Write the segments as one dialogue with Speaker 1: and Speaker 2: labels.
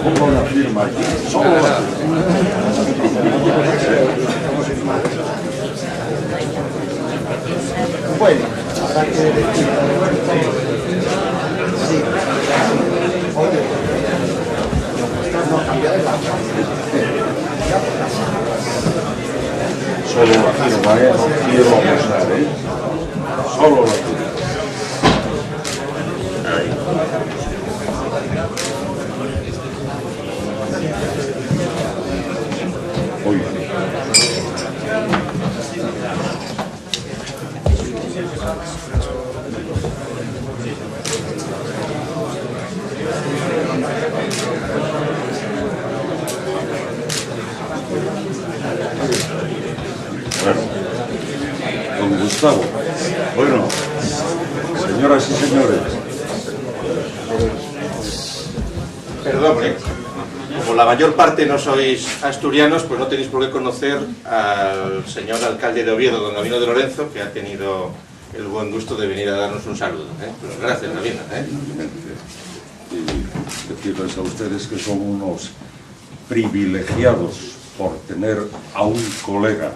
Speaker 1: ponga una firma aquí. Solo la firma.
Speaker 2: Bueno, habrá que decir. Sí. Oye, no cambiar el agua.
Speaker 1: Solo la firma, no quiero abusar, Solo la firma. Oye. Bueno, don Gustavo, bueno, señoras y señores.
Speaker 3: Perdón, como la mayor parte no sois asturianos, pues no tenéis por qué conocer al señor alcalde de Oviedo, don Gabino de Lorenzo, que ha tenido el buen gusto de venir a darnos un saludo. Pues gracias, Gabino.
Speaker 1: Y decirles a ustedes que son unos privilegiados por tener a un colega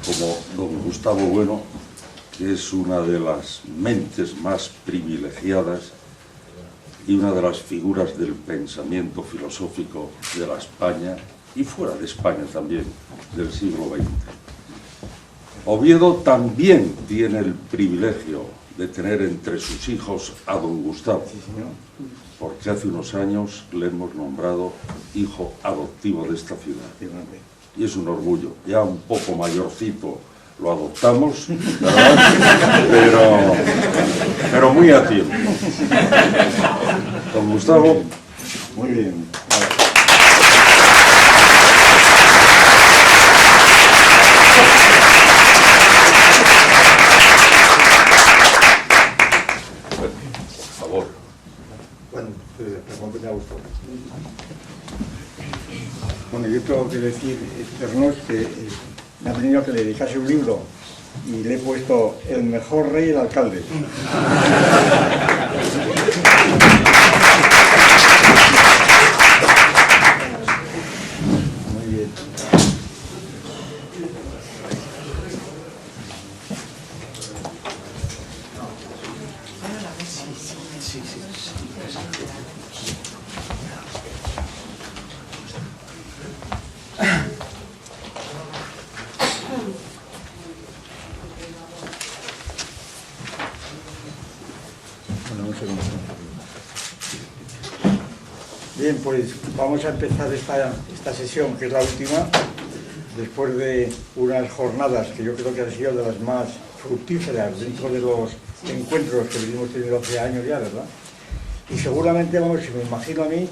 Speaker 1: como don Gustavo Bueno, que es una de las mentes más privilegiadas y una de las figuras del pensamiento filosófico de la España, y fuera de España también, del siglo XX. Oviedo también tiene el privilegio de tener entre sus hijos a don Gustavo, porque hace unos años le hemos nombrado hijo adoptivo de esta ciudad. Y es un orgullo. Ya un poco mayorcito lo adoptamos, ¿verdad? Pero muy a tiempo. Don Gustavo.
Speaker 2: Muy bien.
Speaker 1: Por favor.
Speaker 2: Bueno, me ha gustado. Bueno, yo tengo que decir, Ternos, que me ha tenido que le dedicase un libro y le he puesto El mejor rey, el alcalde. Muy bien. Bueno, un segundo. Bien, pues vamos a empezar esta sesión, que es la última, después de unas jornadas que yo creo que han sido de las más fructíferas dentro de los encuentros que venimos teniendo hace años ya, ¿verdad? Y seguramente, vamos, si me imagino a mí,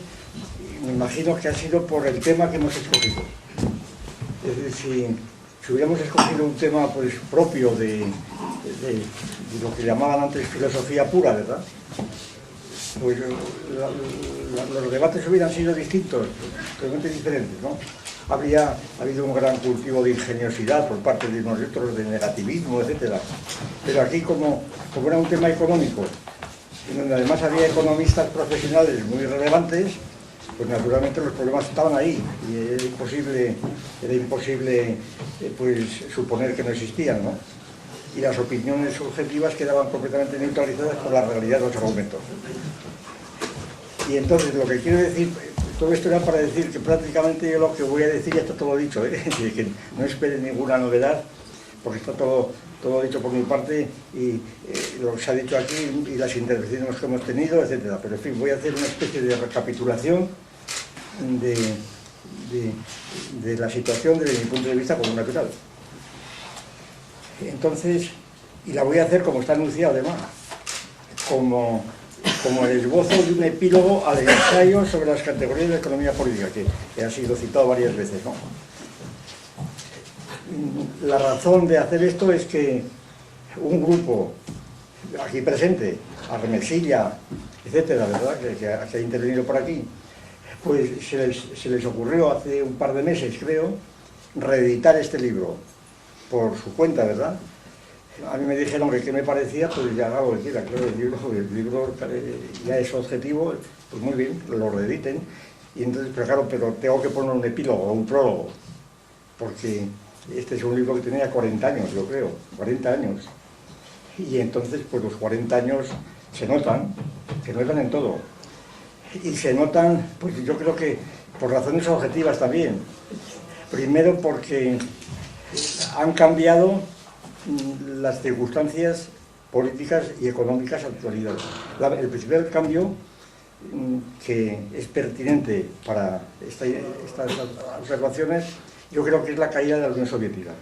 Speaker 2: me imagino que ha sido por el tema que hemos escogido. Es decir, si hubiéramos escogido un tema pues propio de lo que llamaban antes filosofía pura, ¿verdad? Pues los debates hubieran sido distintos, totalmente diferentes, ¿no? Habría habido un gran cultivo de ingeniosidad por parte de nosotros, de negativismo, etcétera. Pero aquí, como era un tema económico, en donde además había economistas profesionales muy relevantes, pues naturalmente los problemas estaban ahí y era imposible pues, suponer que no existían, ¿no? Y las opiniones subjetivas quedaban completamente neutralizadas por la realidad de los argumentos. Y entonces lo que quiero decir, todo esto era para decir que prácticamente yo lo que voy a decir ya está todo dicho, que no esperen ninguna novedad, porque está todo dicho por mi parte y lo que se ha dicho aquí y las intervenciones que hemos tenido, etcétera. Pero en fin, voy a hacer una especie de recapitulación de la situación desde mi punto de vista como natural. Entonces, y la voy a hacer como está anunciado además, como el esbozo de un epílogo al ensayo sobre las categorías de la economía política, que ha sido citado varias veces, ¿no? La razón de hacer esto es que un grupo aquí presente, Armesilla, etcétera, ¿verdad?, que ha intervenido por aquí, pues se les ocurrió hace un par de meses, creo, reeditar este libro por su cuenta, ¿verdad?, A mí me dijeron que qué me parecía, pues ya hago lo que quiera, claro, el libro ya es objetivo, pues muy bien, lo reediten, y entonces, pero claro, pero tengo que poner un epílogo, un prólogo, porque este es un libro que tenía 40 años, yo creo, 40 años, y entonces, pues los 40 años se notan en todo, y se notan, pues yo creo que por razones objetivas también, primero porque han cambiado las circunstancias políticas y económicas actuales. El principal cambio que es pertinente para estas observaciones, yo creo que es la caída de la Unión Soviética,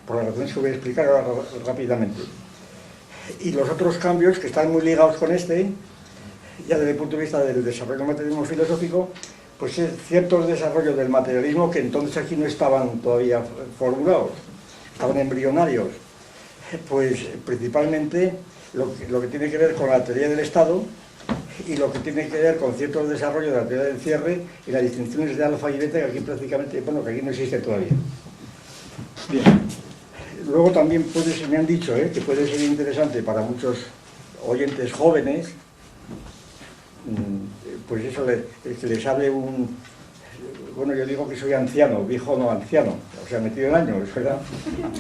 Speaker 2: por las razones que voy a explicar ahora rápidamente. Y los otros cambios que están muy ligados con este, ya desde el punto de vista del desarrollo del materialismo filosófico, pues es ciertos desarrollos del materialismo que entonces aquí no estaban todavía formulados, estaban embrionarios, pues principalmente lo que tiene que ver con la teoría del Estado y lo que tiene que ver con ciertos desarrollos de la teoría del cierre y las distinciones de alfa y beta que aquí prácticamente, bueno, que aquí no existe todavía. Bien. Luego también me han dicho que puede ser interesante para muchos oyentes jóvenes, pues eso, que les hable bueno, yo digo que soy anciano, viejo no anciano, o sea, metido en años, ¿verdad?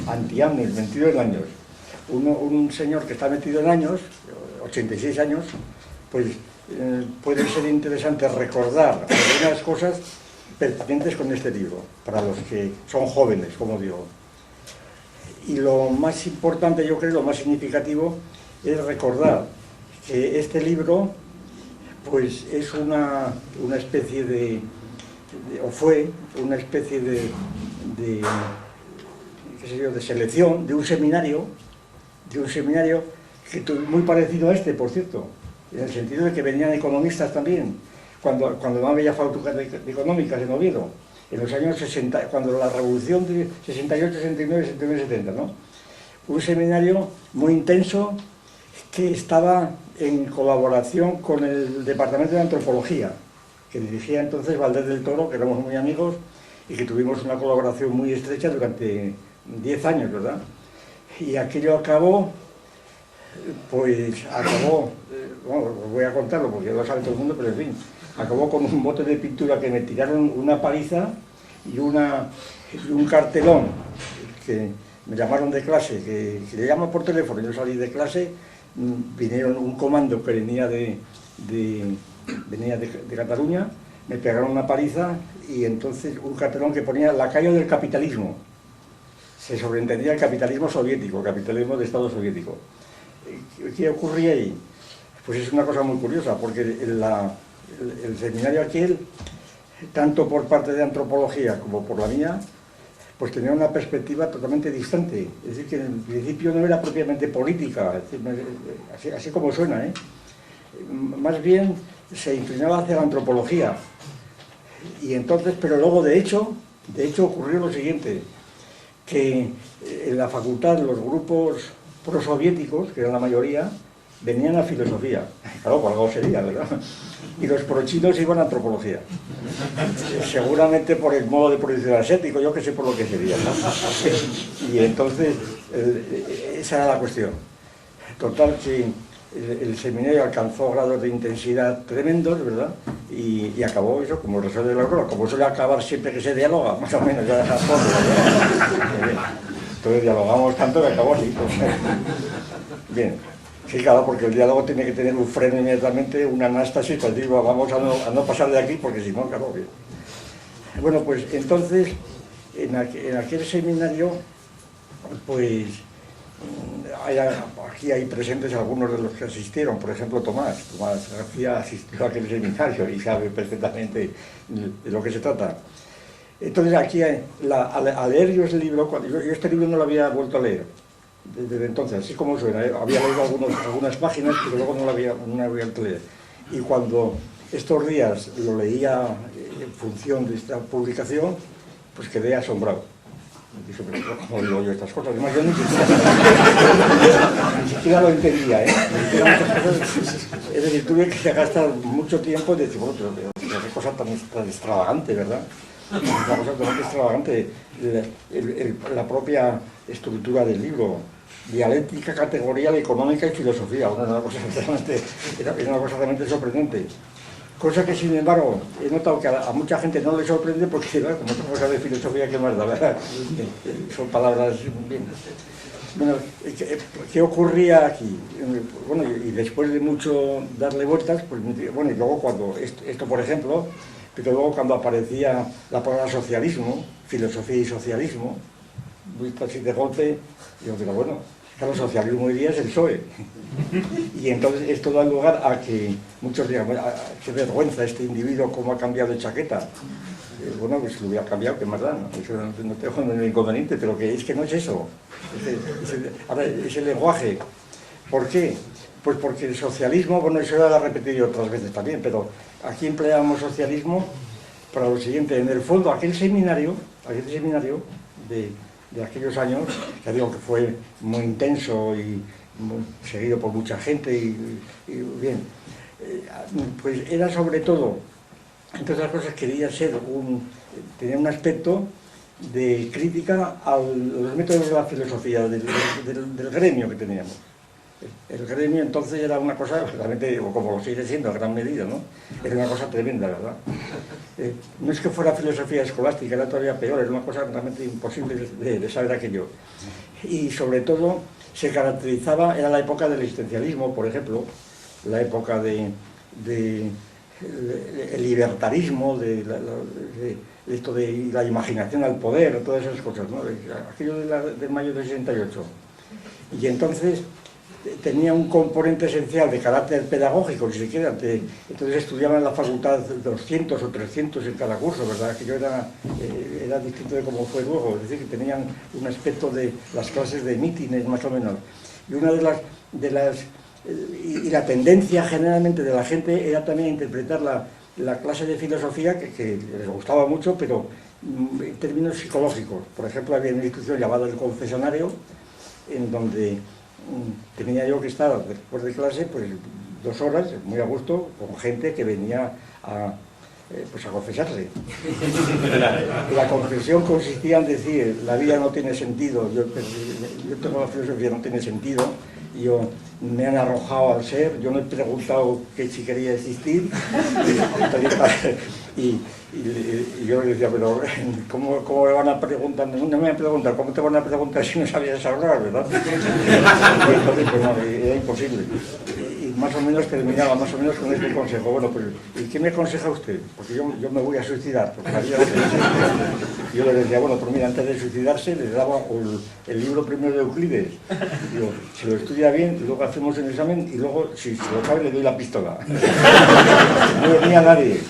Speaker 2: Anti-años, metido en años. Un señor que está metido en años, 86 años, pues puede ser interesante recordar algunas cosas pertinentes con este libro, para los que son jóvenes, como digo. Y lo más importante, yo creo, lo más significativo, es recordar que este libro, pues es una especie o fue una especie de selección de un seminario que muy parecido a este, por cierto, en el sentido de que venían economistas también, cuando no había facultad de económicas en Oviedo, en los años 60, cuando la revolución de 68, 69, 69, 70, ¿no? Un seminario muy intenso que estaba en colaboración con el Departamento de Antropología, que dirigía entonces Valdés del Toro, que éramos muy amigos y que tuvimos una colaboración muy estrecha durante 10 años, ¿verdad? Y aquello acabó, bueno, os voy a contarlo porque lo sabe todo el mundo, pero en fin, acabó con un bote de pintura que me tiraron una paliza y un cartelón que me llamaron de clase, que le llaman por teléfono, yo salí de clase, vinieron un comando que venía de Cataluña, me pegaron una paliza y entonces un cartelón que ponía la calle del capitalismo. Se sobreentendía el capitalismo soviético, el capitalismo de Estado soviético. ¿Qué ocurría ahí? Pues es una cosa muy curiosa, porque el seminario aquel, tanto por parte de antropología como por la mía, pues tenía una perspectiva totalmente distante. Es decir, que en principio no era propiamente política, así como suena, más bien se inclinaba hacia la antropología. Y entonces, pero luego de hecho ocurrió lo siguiente, que en la facultad los grupos prosoviéticos, que eran la mayoría, venían a filosofía. Claro, por algo sería, ¿verdad? Y los prochinos iban a antropología. Seguramente por el modo de producción ascético, yo que sé por lo que sería, ¿no? Y entonces, esa era la cuestión. Total, que el seminario alcanzó grados de intensidad tremendos, ¿verdad? Y acabó eso, como resuelve la cosa, como suele acabar siempre que se dialoga, más o menos, ya dejas todo, ¿verdad? Entonces dialogamos tanto que acabó así. Pues. Bien, sí, claro, porque el diálogo tiene que tener un freno inmediatamente, una anástasis, pues digo, vamos a no pasar de aquí, porque si no, claro, bien. Bueno, pues entonces, en aquel seminario, pues, aquí hay presentes algunos de los que asistieron, por ejemplo Tomás García asistió a aquel seminario y sabe perfectamente de lo que se trata. Entonces aquí, al leer yo ese libro, yo este libro no lo había vuelto a leer desde entonces, así como suena, había leído algunas páginas, pero luego no lo había vuelto a leer. Y cuando estos días lo leía en función de esta publicación, pues quedé asombrado. Dije, pero ¿cómo digo yo estas cosas? Además, yo ni siquiera lo entendía, Es decir, tuve que gastar mucho tiempo en decir, bueno, pero qué cosa tan extravagante, ¿verdad? Una cosa totalmente extravagante, la propia estructura del libro, dialéctica categorial económica y filosofía. Era una cosa realmente sorprendente. Cosa que, sin embargo, he notado que a mucha gente no le sorprende porque, ¿verdad?, como otra cosa de filosofía, que más da, ¿verdad? Son palabras bien. Bueno, ¿qué ocurría aquí? Bueno, y después de mucho darle vueltas, pues, bueno, y luego cuando, esto por ejemplo, pero luego cuando aparecía la palabra socialismo, filosofía y socialismo, visto así de golpe, digo, pero bueno, claro, el socialismo hoy día es el PSOE. Y entonces esto da lugar a que muchos digan, qué vergüenza este individuo, cómo ha cambiado de chaqueta. Bueno, pues lo hubiera cambiado, qué más da, ¿no? Eso no tengo ningún inconveniente, pero que es que no es eso. Es el lenguaje. ¿Por qué? Pues porque el socialismo, bueno, eso ya lo he repetido otras veces también, pero aquí empleamos socialismo para lo siguiente. En el fondo, aquel seminario de aquellos años, ya digo que fue muy intenso y muy seguido por mucha gente y bien, pues era sobre todo, entre otras cosas, tenía un aspecto de crítica a los métodos de la filosofía del gremio que teníamos. El gremio entonces era una cosa realmente, o como lo sigue siendo a gran medida, ¿no? Era una cosa tremenda, ¿verdad? No es que fuera filosofía escolástica, era todavía peor, era una cosa realmente imposible de saber aquello. Y sobre todo se caracterizaba, era la época del existencialismo, por ejemplo, la época del libertarismo, de esto de la imaginación al poder, todas esas cosas, ¿no? Aquello del mayo del 68. Y entonces tenía un componente esencial de carácter pedagógico, si se quiere. Entonces estudiaban en la facultad 200 o 300 en cada curso, ¿verdad? Que yo era distinto de cómo fue luego, es decir, que tenían un aspecto de las clases de mítines, más o menos. Y una y la tendencia generalmente de la gente era también interpretar la clase de filosofía, que les gustaba mucho, pero en términos psicológicos. Por ejemplo, había una institución llamada el confesionario, en donde tenía yo que estar después de clase pues 2 horas, muy a gusto, con gente que venía a confesarse. La confesión consistía en decir, la vida no tiene sentido, yo tengo la filosofía, no tiene sentido, me han arrojado al ser, yo no he preguntado si quería existir, y yo le decía, pero ¿cómo me van a preguntar? No me van a preguntar, ¿cómo te van a preguntar si no sabías hablar, verdad? Y entonces, pues no, era imposible. Y más o menos terminaba más o menos con este consejo. Bueno, pues, ¿y qué me aconseja usted? Porque yo me voy a suicidar. Porque yo le decía, bueno, pues mira, antes de suicidarse le daba el libro primero de Euclides. Digo, se lo estudia bien, y luego hacemos el examen y luego, si se lo sabe, le doy la pistola. No venía nadie.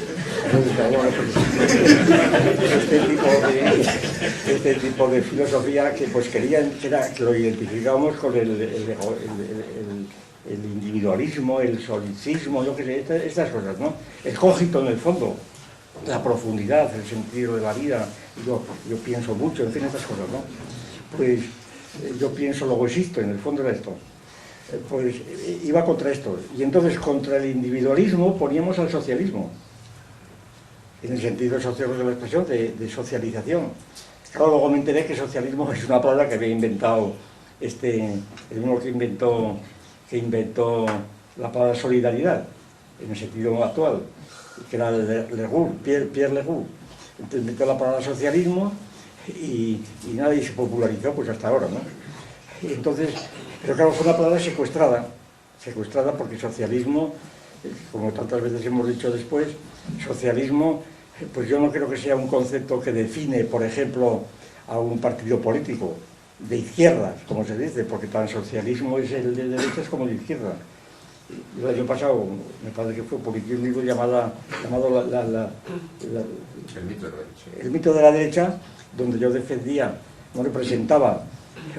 Speaker 2: Este tipo de filosofía que pues querían que lo identificábamos con el individualismo, el solicismo, yo qué sé, estas cosas, ¿no? El cogito en el fondo, la profundidad, el sentido de la vida, yo pienso mucho, en fin, estas cosas, ¿no? Pues yo pienso, luego existo, en el fondo era esto. Pues iba contra esto, y entonces contra el individualismo poníamos al socialismo, en el sentido social de la expresión, de socialización. Claro, luego me enteré que socialismo es una palabra que había inventado el uno que inventó la palabra solidaridad, en el sentido actual, que era Leroux, Pierre Leroux. Entonces inventó la palabra socialismo y nadie se popularizó pues hasta ahora, ¿no? Entonces, pero claro, fue una palabra secuestrada porque socialismo, como tantas veces hemos dicho después, socialismo, pues yo no creo que sea un concepto que define, por ejemplo, a un partido político de izquierdas, como se dice, porque tan socialismo es el de derechas como de izquierda. El año pasado, me parece que fue, publiqué un libro llamado El mito de la derecha, donde yo defendía, no representaba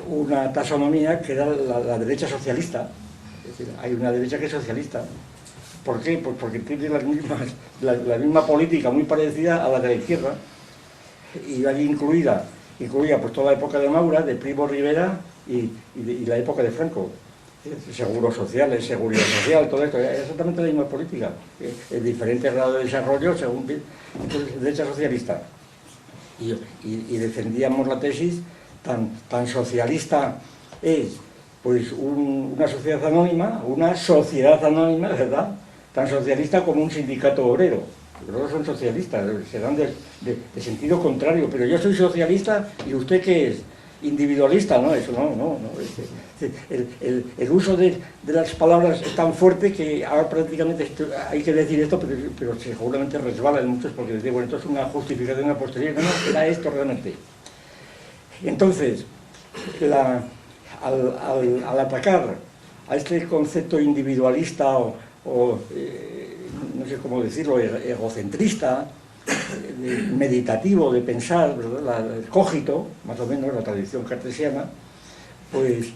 Speaker 2: una taxonomía que era la derecha socialista. Es decir, hay una derecha que es socialista. ¿Por qué? Pues porque tiene la misma política muy parecida a la de la izquierda, y allí incluía pues toda la época de Maura, de Primo Rivera y la época de Franco. Seguros sociales, seguridad social, todo esto, es exactamente la misma política, en diferentes grados de desarrollo según entonces, derecha socialista. Y defendíamos la tesis, tan socialista es pues una sociedad anónima, una sociedad anónima, ¿verdad?, tan socialista como un sindicato obrero. Los dos son socialistas, serán de sentido contrario, pero yo soy socialista y ¿usted qué es? Individualista, ¿no? Eso no. El uso de las palabras es tan fuerte que ahora prácticamente hay que decir esto, pero seguramente resbala en muchos porque bueno, esto es una justificación a posteriori, no, era esto realmente. Entonces, al atacar a este concepto individualista o no sé cómo decirlo, egocentrista, meditativo, de pensar, ¿verdad?, el cogito, más o menos, la tradición cartesiana, pues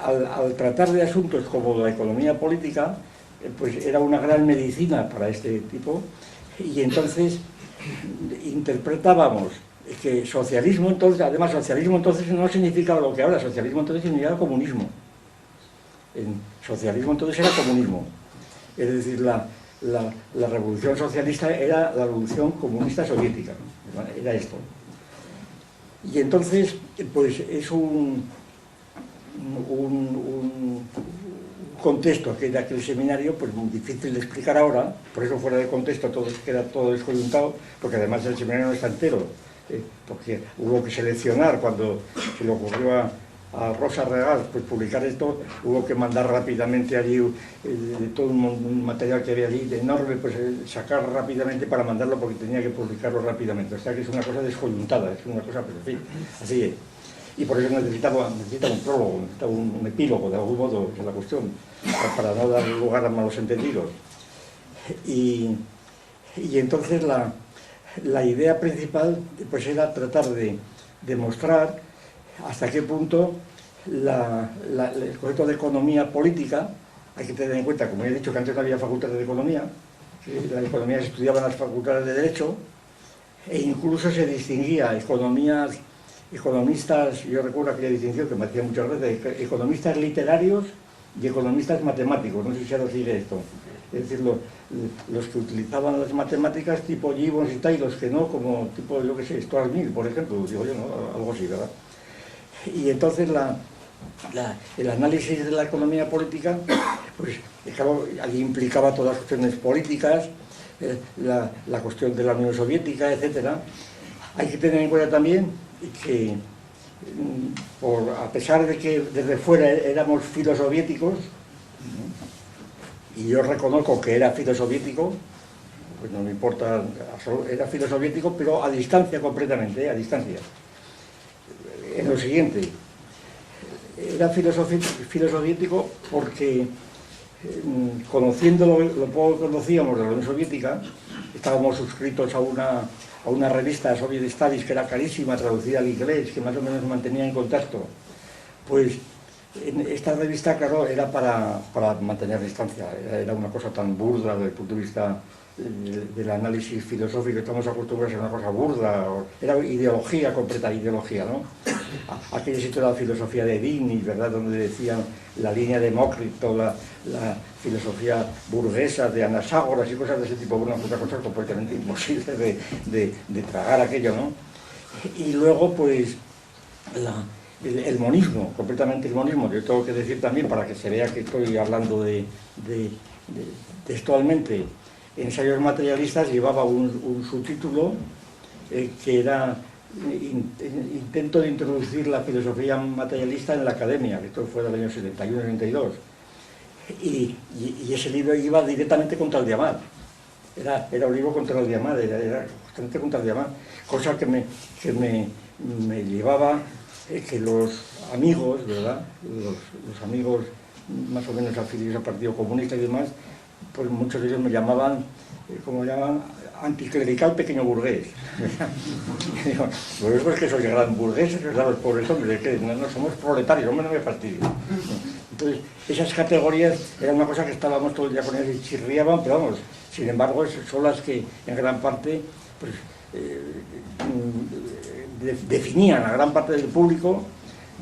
Speaker 2: al tratar de asuntos como la economía política, pues era una gran medicina para este tipo, y entonces interpretábamos que socialismo entonces, además socialismo entonces no significaba lo que ahora, socialismo entonces significaba comunismo. Socialismo entonces era comunismo. Es decir, la revolución socialista era la revolución comunista soviética, ¿no? Era esto. Y entonces, pues es un contexto que de aquel seminario, pues muy difícil de explicar ahora, por eso fuera de contexto todo queda todo descoyuntado, porque además el seminario no está entero, porque hubo que seleccionar cuando se le ocurrió a Rosa Regal pues publicar esto, hubo que mandar rápidamente allí todo un material que había allí enorme, pues sacar rápidamente para mandarlo porque tenía que publicarlo rápidamente, o sea que es una cosa descoyuntada, es una cosa, pero en fin, así es. Y por eso necesita un prólogo, necesita un epílogo de algún modo de la cuestión, para no dar lugar a malos entendidos. Y entonces la idea principal pues era tratar de demostrar hasta qué punto el concepto de economía política, hay que tener en cuenta, como he dicho, que antes no había facultades de economía, la economía se estudiaba en las facultades de Derecho, e incluso se distinguía economistas, yo recuerdo aquella distinción que me hacía muchas veces, economistas literarios y economistas matemáticos, no sé si ahora sigue esto. Es decir, los que utilizaban las matemáticas tipo Gibbons y tal, y los que no, como tipo, yo qué sé, Stuart Mill, por ejemplo, digo yo, ¿no? Algo así, ¿verdad? Y entonces el análisis de la economía política, pues claro, allí implicaba todas las cuestiones políticas, la cuestión de la Unión Soviética, etcétera. Hay que tener en cuenta también que, a pesar de que desde fuera éramos filosoviéticos, y yo reconozco que era filosoviético, pues no me importa, era filosoviético, pero a distancia completamente, a distancia. En lo siguiente, era filosoviético porque, conociendo lo poco que conocíamos de la Unión Soviética, estábamos suscritos a una revista Soviet Studies que era carísima, traducida al inglés, que más o menos mantenía en contacto. Pues esta revista, claro, era para mantener distancia, era una cosa tan burda desde el punto de vista del análisis filosófico, estamos acostumbrados a una cosa burda, era ideología, completa ideología, ¿no? Aquel sitio de la filosofía de Dini, ¿verdad?, donde decían la línea de Demócrito, la filosofía burguesa de Anaxágoras y cosas de ese tipo, una cosa completamente imposible de tragar aquello, ¿no? Y luego, pues, el monismo, completamente el monismo. Yo tengo que decir también, para que se vea que estoy hablando textualmente, Ensayos materialistas llevaba un subtítulo que era Intento de introducir la filosofía materialista en la academia, que esto fue del año 71-72. Y ese libro iba directamente contra el Diamant. Era un libro contra el Diamant, era constante contra el Diamant, cosa que me llevaba que los amigos, ¿verdad?, los amigos más o menos afiliados al Partido Comunista y demás, pues muchos de ellos me llamaban, como llaman, anticlerical pequeño burgués. Digo, pues es que soy gran burgués, ¿verdad?, los pobres hombres, que no somos proletarios, hombre, no me fastidio. Entonces, esas categorías eran una cosa que estábamos todo el día con ellas y chirriaban, pero vamos, sin embargo, son las que en gran parte pues, definían a gran parte del público,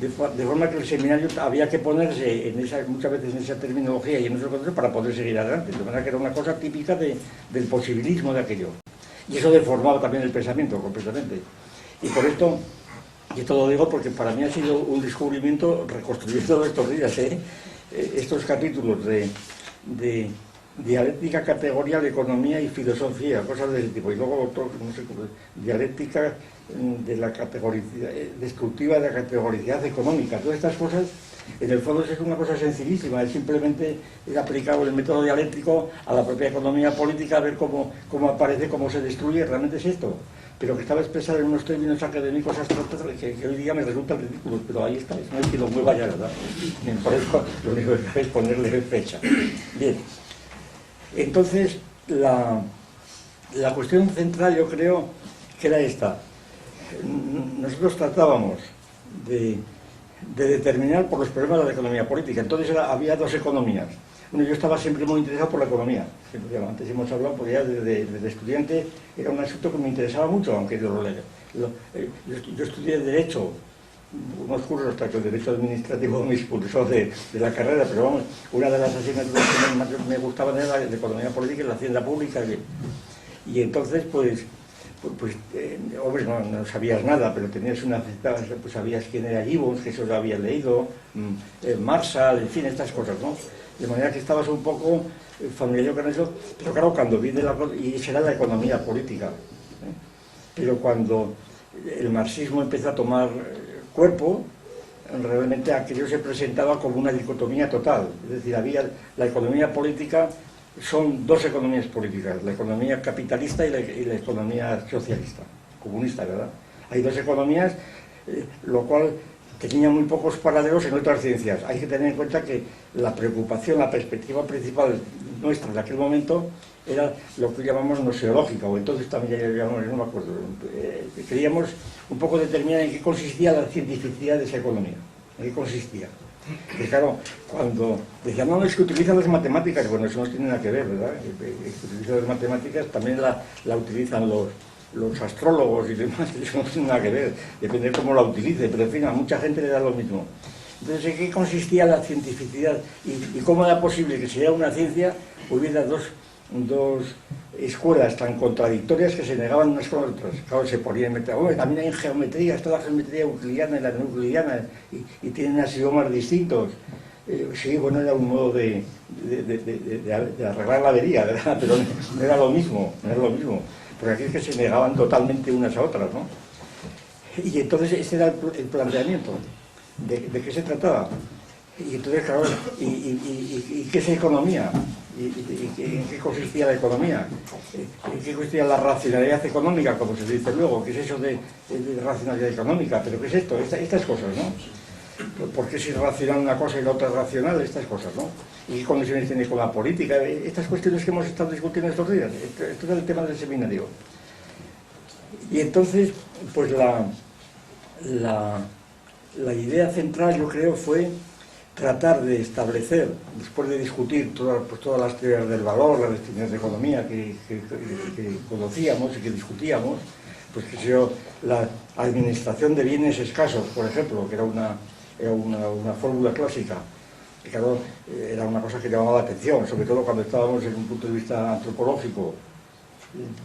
Speaker 2: de forma que el seminario había que ponerse muchas veces en esa terminología y en esos conceptos para poder seguir adelante, de manera que era una cosa típica del posibilismo de aquello. Y eso deformaba también el pensamiento completamente. Y por esto, Y esto lo digo porque para mí ha sido un descubrimiento reconstruyendo estos días, estos capítulos de dialéctica categorial, economía y filosofía, cosas de ese tipo. Y luego otro, no sé cómo, dialéctica de la categoricidad, destructiva de la categoricidad económica. Todas estas cosas, en el fondo, es una cosa sencillísima, es simplemente aplicado el método dialéctico a la propia economía política, a ver cómo aparece, cómo se destruye, realmente es esto. Pero que estaba expresado en unos términos académicos abstractos que hoy día me resultan ridículos, pero ahí está, no hay que lo mueva ya, ¿verdad? Por eso lo único que hace es ponerle fecha. Bien, entonces la cuestión central yo creo que era esta. Nosotros tratábamos de determinar por los problemas de la economía política. Entonces había dos economías. Bueno, yo estaba siempre muy interesado por la economía. Antes hemos hablado, porque ya desde estudiante era un asunto que me interesaba mucho, aunque yo estudié Derecho, unos cursos hasta que el Derecho Administrativo me expulsó de la carrera, pero vamos, una de las asignaturas que más me gustaban era la de Economía Política y la Hacienda Pública. Y entonces, hombre, no sabías nada, pero tenías pues sabías quién era Gibbons, que eso lo había leído, Marshall, en fin, estas cosas, ¿no? De manera que estabas un poco familiarizado con eso, pero claro, cuando viene y esa era la economía política, pero cuando el marxismo empezó a tomar cuerpo, realmente aquello se presentaba como una dicotomía total, es decir, había la economía política. Son dos economías políticas, la economía capitalista y la economía socialista, comunista, ¿verdad? Hay dos economías, lo cual tenía muy pocos paralelos en otras ciencias. Hay que tener en cuenta que la preocupación, la perspectiva principal nuestra en aquel momento era lo que llamamos noseológica, o entonces también ya llamamos, no me acuerdo, queríamos un poco determinar en qué consistía la cientificidad de esa economía, en qué consistía. Que claro, cuando decían, no, es que utilizan las matemáticas, bueno, eso no tiene nada que ver, ¿verdad? Que utilizan las matemáticas también la utilizan los astrólogos y demás, eso no tiene nada que ver, depende de cómo la utilice, pero en fin, a mucha gente le da lo mismo. Entonces, ¿en qué consistía la cientificidad? ¿Y cómo era posible que si era una ciencia hubiera dos escuelas tan contradictorias que se negaban unas con otras? Claro, se ponían en bueno, también hay en geometría, está la geometría euclidiana y la no euclidiana, y tienen axiomas distintos. Sí, bueno, era un modo de arreglar la avería, ¿verdad? Pero no era lo mismo, porque aquí es que se negaban totalmente unas a otras, ¿no? Y entonces ese era el planteamiento, de qué se trataba. Y entonces, claro, ¿y qué es economía? ¿En qué consistía la economía? ¿En qué consistía la racionalidad económica, como se dice luego? ¿Qué es eso de racionalidad económica? ¿Pero qué es esto? Estas cosas, ¿no? ¿Por qué es irracional una cosa y la otra es racional? Estas cosas, ¿no? ¿Y qué conexiones tiene con la política? Estas cuestiones que hemos estado discutiendo estos días. Esto es el tema del seminario. Y entonces, pues la idea central, yo creo, fue tratar de establecer, después de discutir todas las teorías del valor, las definiciones de economía que conocíamos y que discutíamos, pues que sea la administración de bienes escasos, por ejemplo, que era una fórmula clásica, que claro, era una cosa que llamaba la atención, sobre todo cuando estábamos en un punto de vista antropológico.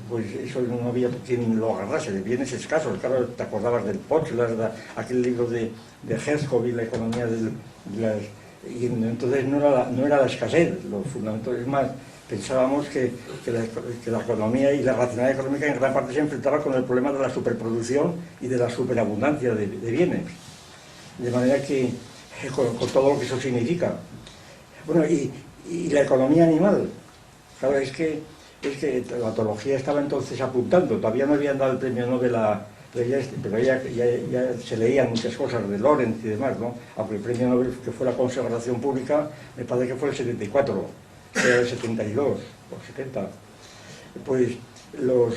Speaker 2: Pues eso no había quien lo agarrase, de bienes escasos. Claro, te acordabas del Pottsler, aquel libro de Herskov y la economía y entonces no era la escasez, lo fundamental. Es más, pensábamos que la economía y la racionalidad económica en gran parte se enfrentaba con el problema de la superproducción y de la superabundancia de bienes. De manera que, con todo lo que eso significa. Bueno, y la economía animal, claro, es que la ontología estaba entonces apuntando, todavía no habían dado el premio Nobel pero ya se leían muchas cosas de Lorenz y demás, ¿no? Aunque el premio Nobel que fue la consagración pública, me parece que fue el 74, era el 72 o 70. Pues los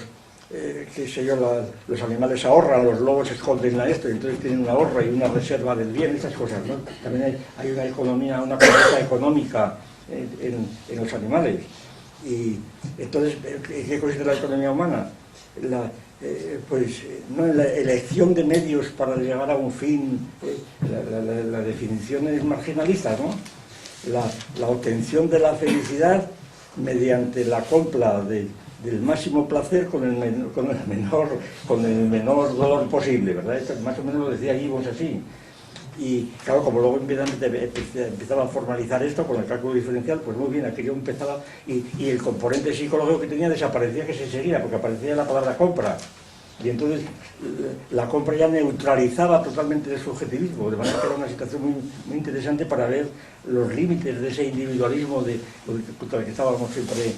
Speaker 2: animales ahorran, los lobos esconden a esto, y entonces tienen una ahorra y una reserva del bien, estas cosas, ¿no? También hay una economía, una conducta económica en los animales. Y entonces, ¿qué consiste la economía humana? No en la elección de medios para llegar a un fin, la definición es marginalista, ¿no? La obtención de la felicidad mediante la compra de del máximo placer con el menor dolor posible, ¿verdad? Esto más o menos lo decía Gibbons así. Y claro, como luego empezaba a formalizar esto con el cálculo diferencial, pues muy bien, aquello empezaba, y el componente psicológico que tenía desaparecía, que se seguía, porque aparecía la palabra compra. Y entonces la compra ya neutralizaba totalmente el subjetivismo, de manera que era una situación muy interesante para ver los límites de ese individualismo contra el que estábamos siempre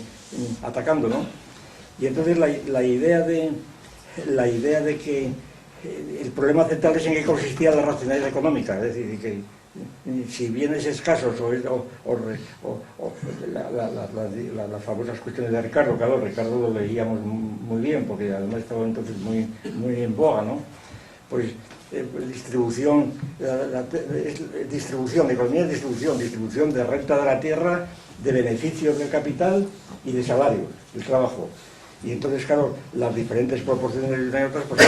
Speaker 2: atacando, ¿no? Y entonces la idea de que el problema central es en qué consistía la racionalidad económica, es decir, que si bienes escasos o las famosas cuestiones de Ricardo, claro, Ricardo lo leíamos muy bien, porque además estaba entonces muy en boga, ¿no? Pues distribución, economía de distribución de renta de la tierra, de beneficios del capital y de salarios, del trabajo. Y entonces, claro, las diferentes proporciones de una y otras, pues,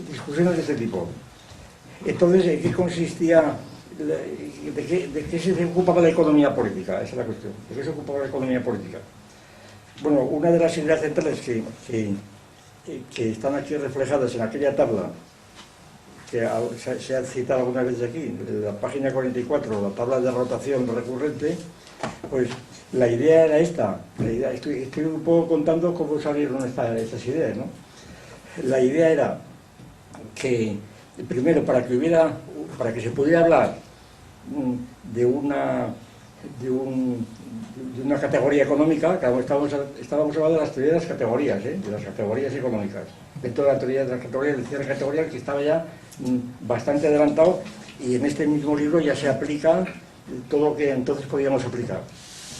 Speaker 2: discusiones de este tipo. Entonces, ¿en qué consistía, de qué se ocupaba la economía política? Esa es la cuestión. ¿De qué se ocupaba la economía política? Bueno, una de las ideas centrales que están aquí reflejadas en aquella tabla, que se ha citado alguna vez aquí, en la página 44, la tabla de rotación recurrente, pues la idea era esta. Estoy un poco contando cómo salieron estas ideas, ¿no? La idea era que, primero, para que se pudiera hablar de una categoría económica, claro, estábamos hablando de las teorías de las categorías, de las categorías económicas. Dentro de la teoría de las categorías, el cierre categorial, que estaba ya bastante adelantado, y en este mismo libro ya se aplica todo lo que entonces podíamos aplicar.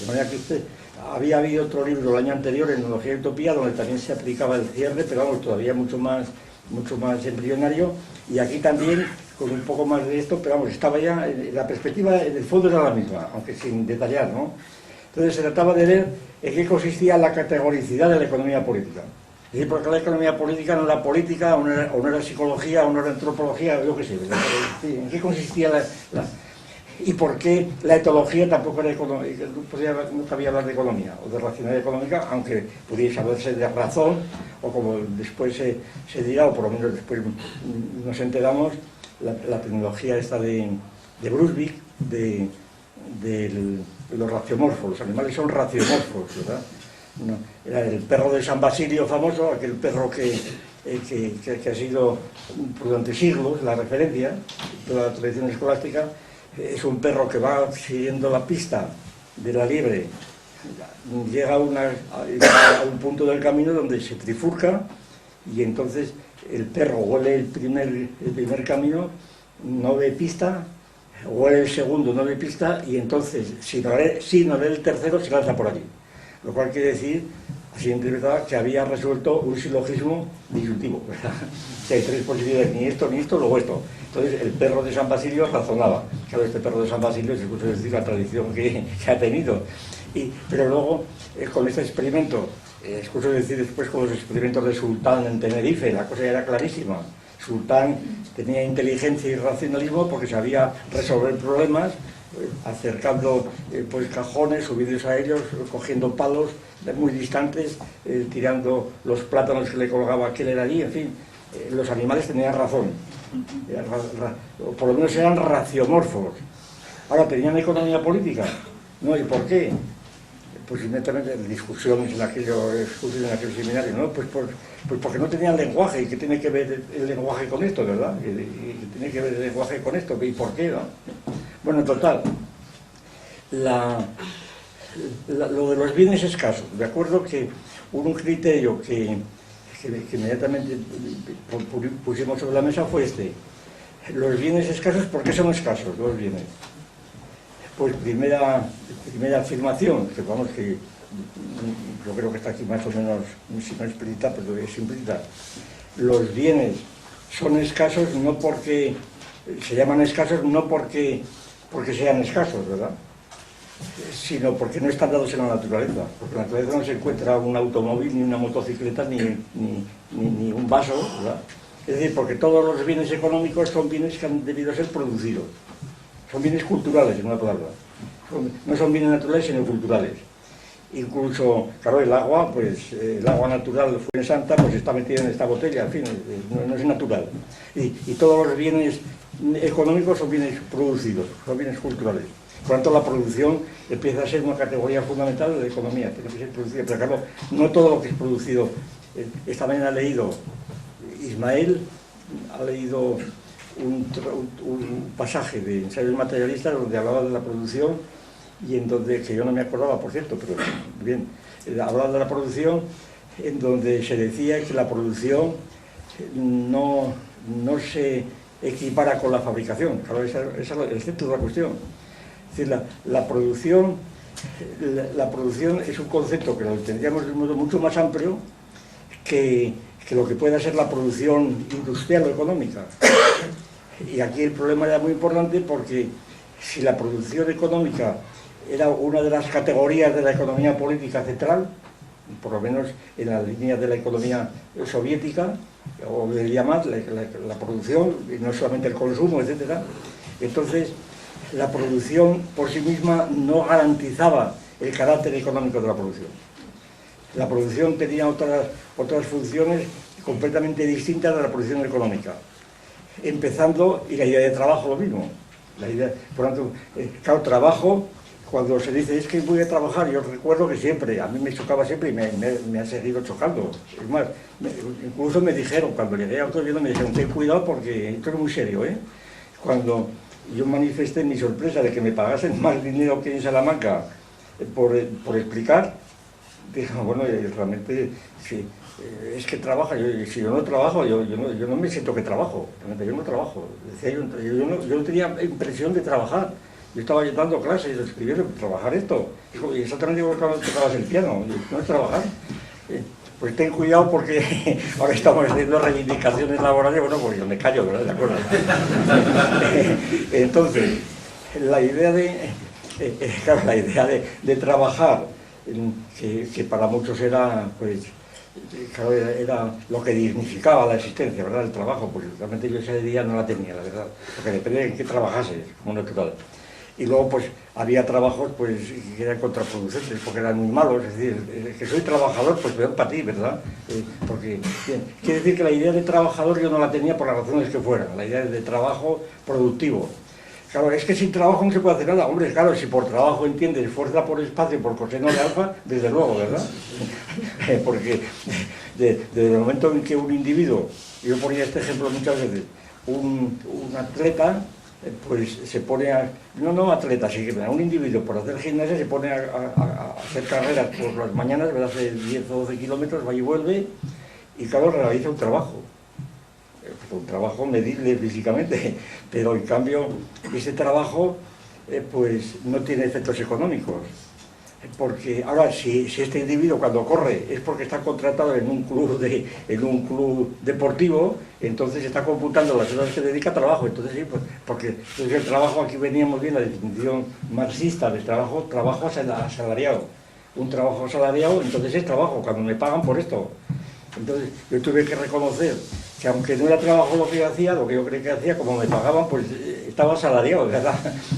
Speaker 2: De manera que había habido otro libro el año anterior, Etnología y Utopía, donde también se aplicaba el cierre, pero vamos, todavía mucho más embrionario, y aquí también con un poco más de esto, pero vamos, estaba ya, la perspectiva en el fondo era la misma, aunque sin detallar, ¿no? Entonces se trataba de ver en qué consistía la categoricidad de la economía política. Es decir, porque la economía política no era política, o no era psicología, o no era antropología, yo qué sé. ¿En qué consistía y por qué la etología tampoco era economía? No cabía hablar de economía o de racionalidad económica, aunque pudiese hablarse de razón, o como después se dirá, o por lo menos después nos enteramos, la tecnología esta de Brunswick, de los raciomorfos. Los animales son raciomorfos, ¿verdad? No, era el perro de San Basilio famoso, aquel perro que ha sido durante siglos la referencia de toda la tradición escolástica. Es un perro que va siguiendo la pista de la liebre, llega a un punto del camino donde se trifurca, y entonces el perro huele el primer camino, no ve pista, huele el segundo, no ve pista, y entonces, si no ve el tercero, se lanza por allí. Lo cual quiere decir, así interpretaba, que había resuelto un silogismo disyuntivo, ¿verdad? Que hay tres posibilidades, ni esto, luego esto. Entonces el perro de San Basilio razonaba. Claro, este perro de San Basilio es incluso decir la tradición que ha tenido. Pero luego, con este experimento, escucho decir después con los experimentos de Sultán en Tenerife, la cosa era clarísima. Sultán tenía inteligencia y racionalismo porque sabía resolver problemas, acercando pues cajones, subidos a ellos, cogiendo palos muy distantes, tirando los plátanos que le colgaba aquel era allí, en fin, los animales tenían razón, por lo menos eran raciomorfos. Ahora, ¿tenían economía política? No, ¿y por qué? Pues inmediatamente discusiones en aquel seminario, ¿no? Pues porque no tenían lenguaje. ¿Y qué tiene que ver el lenguaje con esto, verdad? ¿Y tiene que ver el lenguaje con esto? ¿Y por qué, no? Bueno, en total, lo de los bienes escasos. De acuerdo que un criterio que inmediatamente pusimos sobre la mesa fue este. Los bienes escasos, ¿por qué son escasos los bienes? Pues primera afirmación, que vamos, que yo creo que está aquí más o menos, si no explícita, pero es implícita. Los bienes son escasos no porque, se llaman escasos no porque sean escasos, ¿verdad? Sino porque no están dados en la naturaleza. Porque en la naturaleza no se encuentra un automóvil, ni una motocicleta, ni un vaso, ¿verdad? Es decir, porque todos los bienes económicos son bienes que han debido ser producidos. Son bienes culturales, en una palabra. No son bienes naturales, sino culturales. incluso, claro, el agua, pues el agua natural Fuensanta, pues está metida en esta botella, en fin, no es natural. Y todos los bienes económicos son bienes producidos, son bienes culturales. Por lo tanto, la producción empieza a ser una categoría fundamental de la economía, tiene que ser producida. Pero claro, no todo lo que es producido. Esta mañana ha leído Ismael, ha leído un pasaje de Ensayos Materialistas donde hablaba de la producción y en donde, que yo no me acordaba, por cierto, pero bien, hablaba de la producción en donde se decía que la producción no se equipara con la fabricación. Claro, ese es el centro de la cuestión. Es decir, la producción es un concepto que lo tendríamos de un modo mucho más amplio que lo que pueda ser la producción industrial o económica. Y aquí el problema era muy importante porque si la producción económica era una de las categorías de la economía política central, por lo menos en la línea de la economía soviética, o de llamar la producción, y no solamente el consumo, etc., entonces la producción por sí misma no garantizaba el carácter económico de la producción. La producción tenía otras funciones completamente distintas de la producción económica. Empezando, y la idea de trabajo lo mismo. Por lo tanto, claro, trabajo, cuando se dice es que voy a trabajar, yo recuerdo que siempre, a mí me chocaba siempre y me ha seguido chocando. Es más, incluso me dijeron, cuando llegué a autogobierno, me dijeron, ten cuidado porque esto es muy serio, ¿eh? Cuando yo manifesté mi sorpresa de que me pagasen más dinero que en Salamanca por explicar, dije, bueno, realmente, sí, es que trabaja, si yo no trabajo, yo no me siento que trabajo, realmente yo no trabajo. Decía, yo no tenía impresión de trabajar, yo estaba dando clases, escribiendo, trabajar esto, y exactamente igual cuando tocabas el piano, no es trabajar. Pues ten cuidado porque ahora estamos haciendo reivindicaciones laborales, bueno, pues yo me callo, ¿verdad? ¿De acuerdo? Entonces, la idea de trabajar, que para muchos era, pues, claro, era lo que dignificaba la existencia, ¿verdad? El trabajo, pues realmente yo ese día no la tenía, la verdad, porque depende de en qué trabajases, como natural. Y luego, pues, había trabajos, pues, que eran contraproducentes, porque eran muy malos, es decir, que soy trabajador, pues peor para ti, ¿verdad? Porque, bien, quiere decir que la idea de trabajador yo no la tenía por las razones que fueran, la idea de trabajo productivo. Claro, es que sin trabajo no se puede hacer nada. Hombre, claro, si por trabajo entiendes fuerza por espacio, por coseno de alfa, desde luego, ¿verdad? Porque desde el momento en que un individuo, yo ponía este ejemplo muchas veces, un atleta, pues se pone a... No atleta, sí que un individuo por hacer gimnasia se pone a hacer carreras por las mañanas, ¿verdad? Hace 10 o 12 kilómetros, va y vuelve, y claro, realiza un trabajo medible físicamente, pero en cambio ese trabajo pues no tiene efectos económicos, porque ahora si este individuo cuando corre es porque está contratado en un club deportivo, entonces está computando las horas que dedica a trabajo, entonces sí, pues, porque entonces el trabajo, aquí veníamos bien la definición marxista del trabajo asalariado, un trabajo asalariado, entonces es trabajo, cuando me pagan por esto. Entonces yo tuve que reconocer que aunque no era trabajo lo que yo hacía, lo que yo creía que hacía, como me pagaban, pues estaba asalariado, ¿verdad?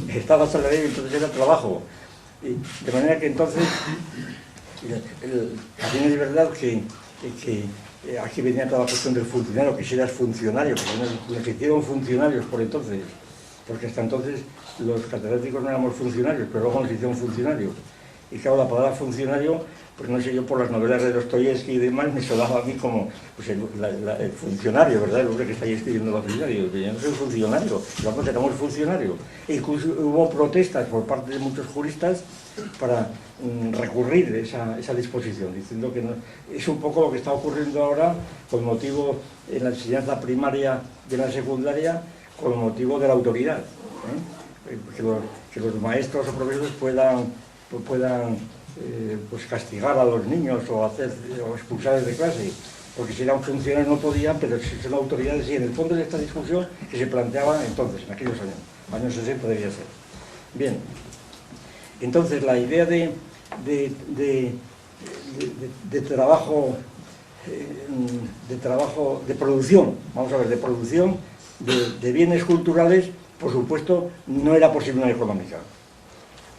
Speaker 2: Estaba asalariado y entonces era trabajo. Y de manera que entonces, también es verdad que aquí venía toda la cuestión del funcionario, que si eras funcionario, que nos hicieron funcionarios por entonces, porque hasta entonces los catedráticos no éramos funcionarios, pero luego nos hicieron funcionarios. Y claro, la palabra funcionario, pues no sé, yo por las novelas de Dostoyevsky y demás me sonaba a mí como pues el funcionario, ¿verdad? El hombre que está ahí escribiendo la funcionario. Yo no soy funcionario, nosotros tenemos funcionario. E incluso hubo protestas por parte de muchos juristas para recurrir esa disposición, diciendo que no, es un poco lo que está ocurriendo ahora con motivo en la enseñanza primaria de la secundaria, con motivo de la autoridad. Que los maestros o profesores puedan pues castigar a los niños o expulsarles de clase, porque si eran funcionarios no podían, pero si son autoridades, sí, en el fondo de esta discusión que se planteaba entonces, en aquellos años 60 debía ser. Bien, entonces la idea de trabajo, de producción, vamos a ver, de producción de bienes culturales, por supuesto, no era posible una económica.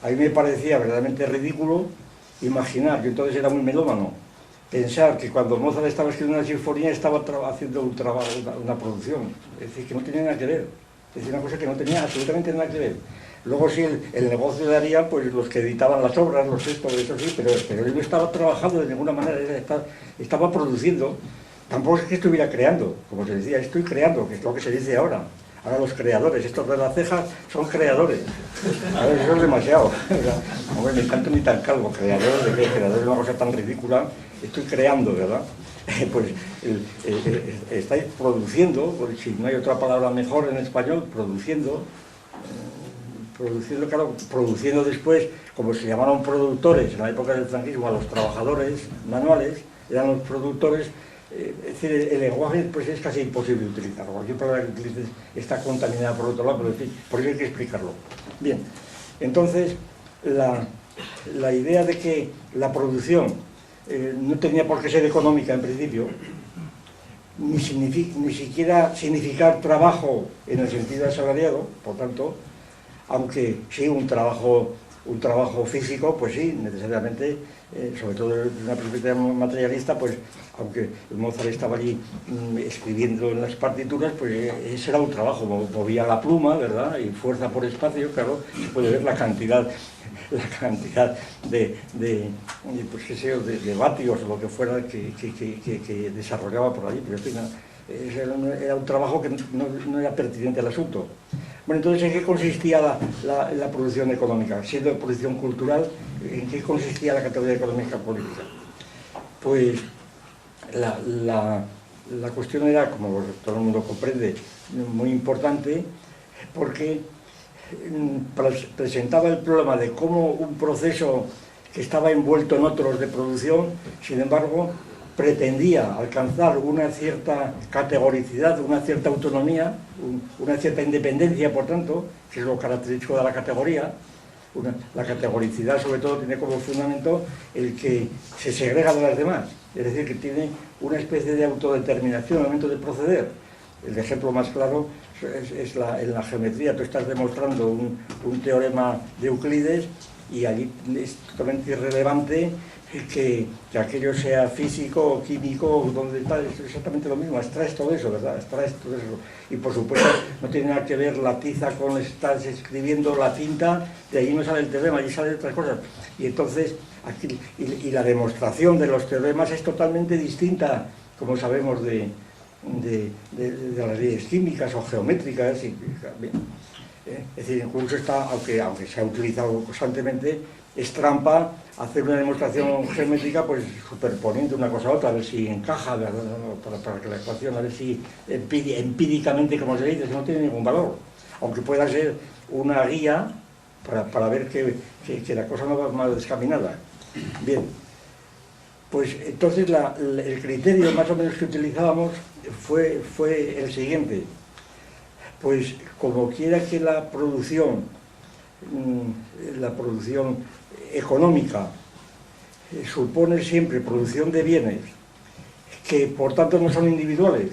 Speaker 2: A mí me parecía verdaderamente ridículo imaginar, yo entonces era muy melómano, pensar que cuando Mozart estaba escribiendo una sinfonía estaba haciendo un trabajo, una producción, es decir, que no tenía nada que ver, es decir, una cosa que no tenía absolutamente nada que ver. Luego sí, el negocio daría pues los que editaban las obras, los textos, eso sí, pero él no estaba trabajando de ninguna manera, estaba produciendo. Tampoco es que estuviera creando, como se decía, estoy creando, que es lo que se dice ahora. Ahora los creadores, estos de la ceja, son creadores. A ver, eso es demasiado. Hombre, ni tanto ni tan calvo. Creadores de qué, creadores es una cosa tan ridícula. Estoy creando, ¿verdad? Pues estáis produciendo, pues, si no hay otra palabra mejor en español, produciendo, claro, produciendo después, como se llamaron productores en la época del franquismo, a los trabajadores manuales, eran los productores. Es decir, el lenguaje pues es casi imposible de utilizarlo. Cualquier palabra que utilices está contaminada por otro lado, pero en fin, por eso hay que explicarlo. Bien, entonces, la idea de que la producción no tenía por qué ser económica en principio, ni siquiera significar trabajo en el sentido asalariado, por tanto, aunque sí un trabajo físico, pues sí, necesariamente, sobre todo desde una perspectiva materialista, pues aunque Mozart estaba allí escribiendo en las partituras, pues ese era un trabajo, movía la pluma, ¿verdad? Y fuerza por espacio, claro, se puede ver la cantidad pues qué sé yo, de vatios o lo que fuera que desarrollaba por allí, pero en fin, era un trabajo que no era pertinente al asunto. Bueno, entonces, ¿en qué consistía la producción económica? Siendo producción cultural, ¿en qué consistía la categoría económica política? Pues la cuestión era, como todo el mundo comprende, muy importante, porque presentaba el problema de cómo un proceso que estaba envuelto en otros de producción, sin embargo, pretendía alcanzar una cierta categoricidad, una cierta autonomía, una cierta independencia, por tanto, que es lo característico de la categoría. La categoricidad, sobre todo, tiene como fundamento el que se segrega de las demás, es decir, que tiene una especie de autodeterminación al momento de proceder. El ejemplo más claro es en la geometría. Tú estás demostrando un teorema de Euclides y allí es totalmente irrelevante que aquello sea físico o químico, donde está, es exactamente lo mismo, extraes todo eso, ¿verdad? Extraes todo eso. Y por supuesto no tiene nada que ver la tiza con estás escribiendo la cinta, de ahí no sale el teorema, allí salen otras cosas. Y entonces, aquí, y la demostración de los teoremas es totalmente distinta, como sabemos, de las leyes químicas o geométricas. Es decir, incluso está, aunque se ha utilizado constantemente, es trampa hacer una demostración geométrica pues superponiendo una cosa a otra, a ver si encaja, para que la ecuación, a ver si empíricamente, como se dice, no tiene ningún valor, aunque pueda ser una guía para ver que la cosa no va mal descaminada. Bien, pues entonces el criterio más o menos que utilizábamos fue el siguiente. Pues como quiera que la producción económica supone siempre producción de bienes que por tanto no son individuales.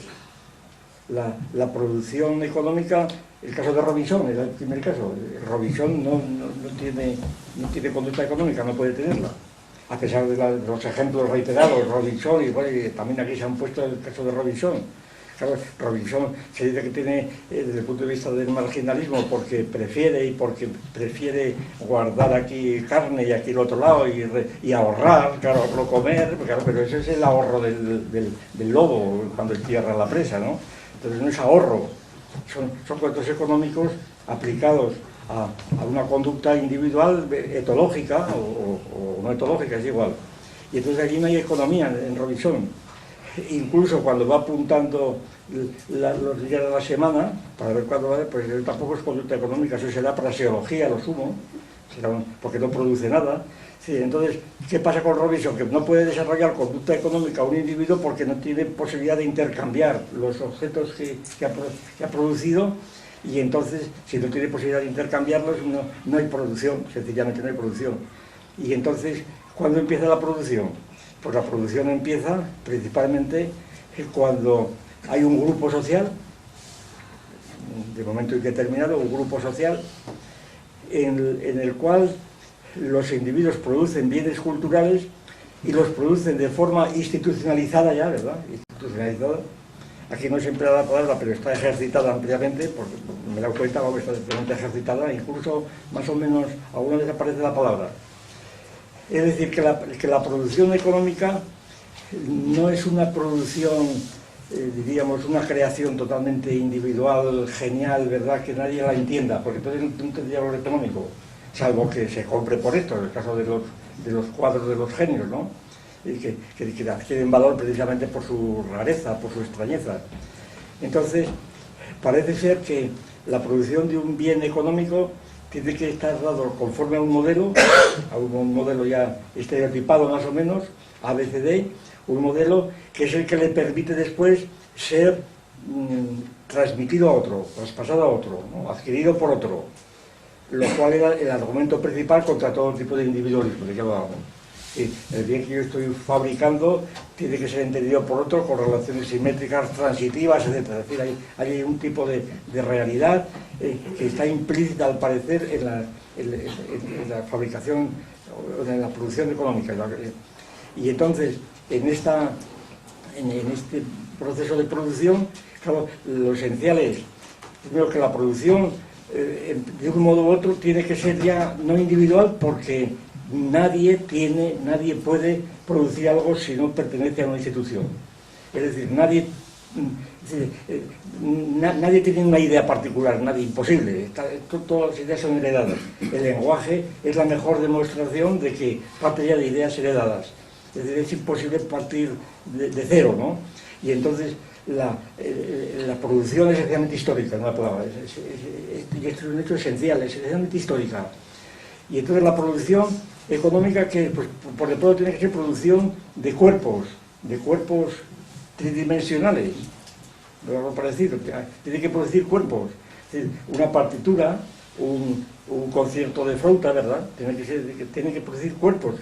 Speaker 2: La producción económica, el caso de Robinson era el primer caso. Robinson no tiene conducta económica, no puede tenerla, a pesar de los ejemplos reiterados, Robinson, y bueno, también aquí se han puesto el caso de Robinson. Claro, Robinson se dice que tiene, desde el punto de vista del marginalismo, porque prefiere guardar aquí carne y aquí el otro lado y ahorrar, claro, no comer, claro, pero ese es el ahorro del lobo cuando entierra la presa, ¿no? Entonces no es ahorro, son cuentos económicos aplicados a una conducta individual etológica o no etológica, es igual. Y entonces allí no hay economía en Robinson. Incluso cuando va apuntando los días de la semana, para ver cuándo va, pues tampoco es conducta económica, eso será praxeología, lo sumo, porque no produce nada. Sí, entonces, ¿qué pasa con Robinson? Que no puede desarrollar conducta económica un individuo porque no tiene posibilidad de intercambiar los objetos que ha producido, y entonces, si no tiene posibilidad de intercambiarlos, no hay producción, sencillamente no hay producción. Y entonces, ¿cuándo empieza la producción? Pues la producción empieza principalmente cuando hay un grupo social, de momento indeterminado, un grupo social en el cual los individuos producen bienes culturales y los producen de forma institucionalizada ya, ¿verdad? Institucionalizada. Aquí no siempre da la palabra, pero está ejercitada ampliamente, porque me he dado cuenta que está totalmente ejercitada, incluso más o menos alguna vez aparece la palabra. Es decir, que la producción económica no es una producción, diríamos, una creación totalmente individual, genial, ¿verdad?, que nadie la entienda, porque entonces no tendría valor económico, salvo que se compre por esto, en el caso de los cuadros de los genios, ¿no?, y que adquieren valor precisamente por su rareza, por su extrañeza. Entonces, parece ser que la producción de un bien económico tiene que estar dado conforme a un modelo ya estereotipado más o menos, ABCD, un modelo que es el que le permite después ser transmitido a otro, traspasado a otro, ¿no?, adquirido por otro, lo cual era el argumento principal contra todo tipo de individualismo, de que hablábamos. El bien que yo estoy fabricando tiene que ser entendido por otro con relaciones simétricas, transitivas, etc. Es decir, hay un tipo de realidad que está implícita al parecer en la fabricación, en la producción económica. Y entonces, en este proceso de producción, claro, lo esencial es, primero, que la producción, de un modo u otro, tiene que ser ya no individual, porque nadie puede producir algo si no pertenece a una institución. Es decir, nadie tiene una idea particular, imposible. Todas las ideas son heredadas. El lenguaje es la mejor demostración de que parte ya de ideas heredadas. Es decir, es imposible partir de cero, ¿no? Y entonces la producción es esencialmente histórica, no la palabra. Y esto es un hecho esencial, es esencialmente histórica. Y entonces la producción económica, que pues, por de pronto tiene que ser producción de cuerpos tridimensionales, algo parecido, tiene que producir cuerpos. Es decir, una partitura, un concierto de flauta, ¿verdad?, tiene que producir cuerpos,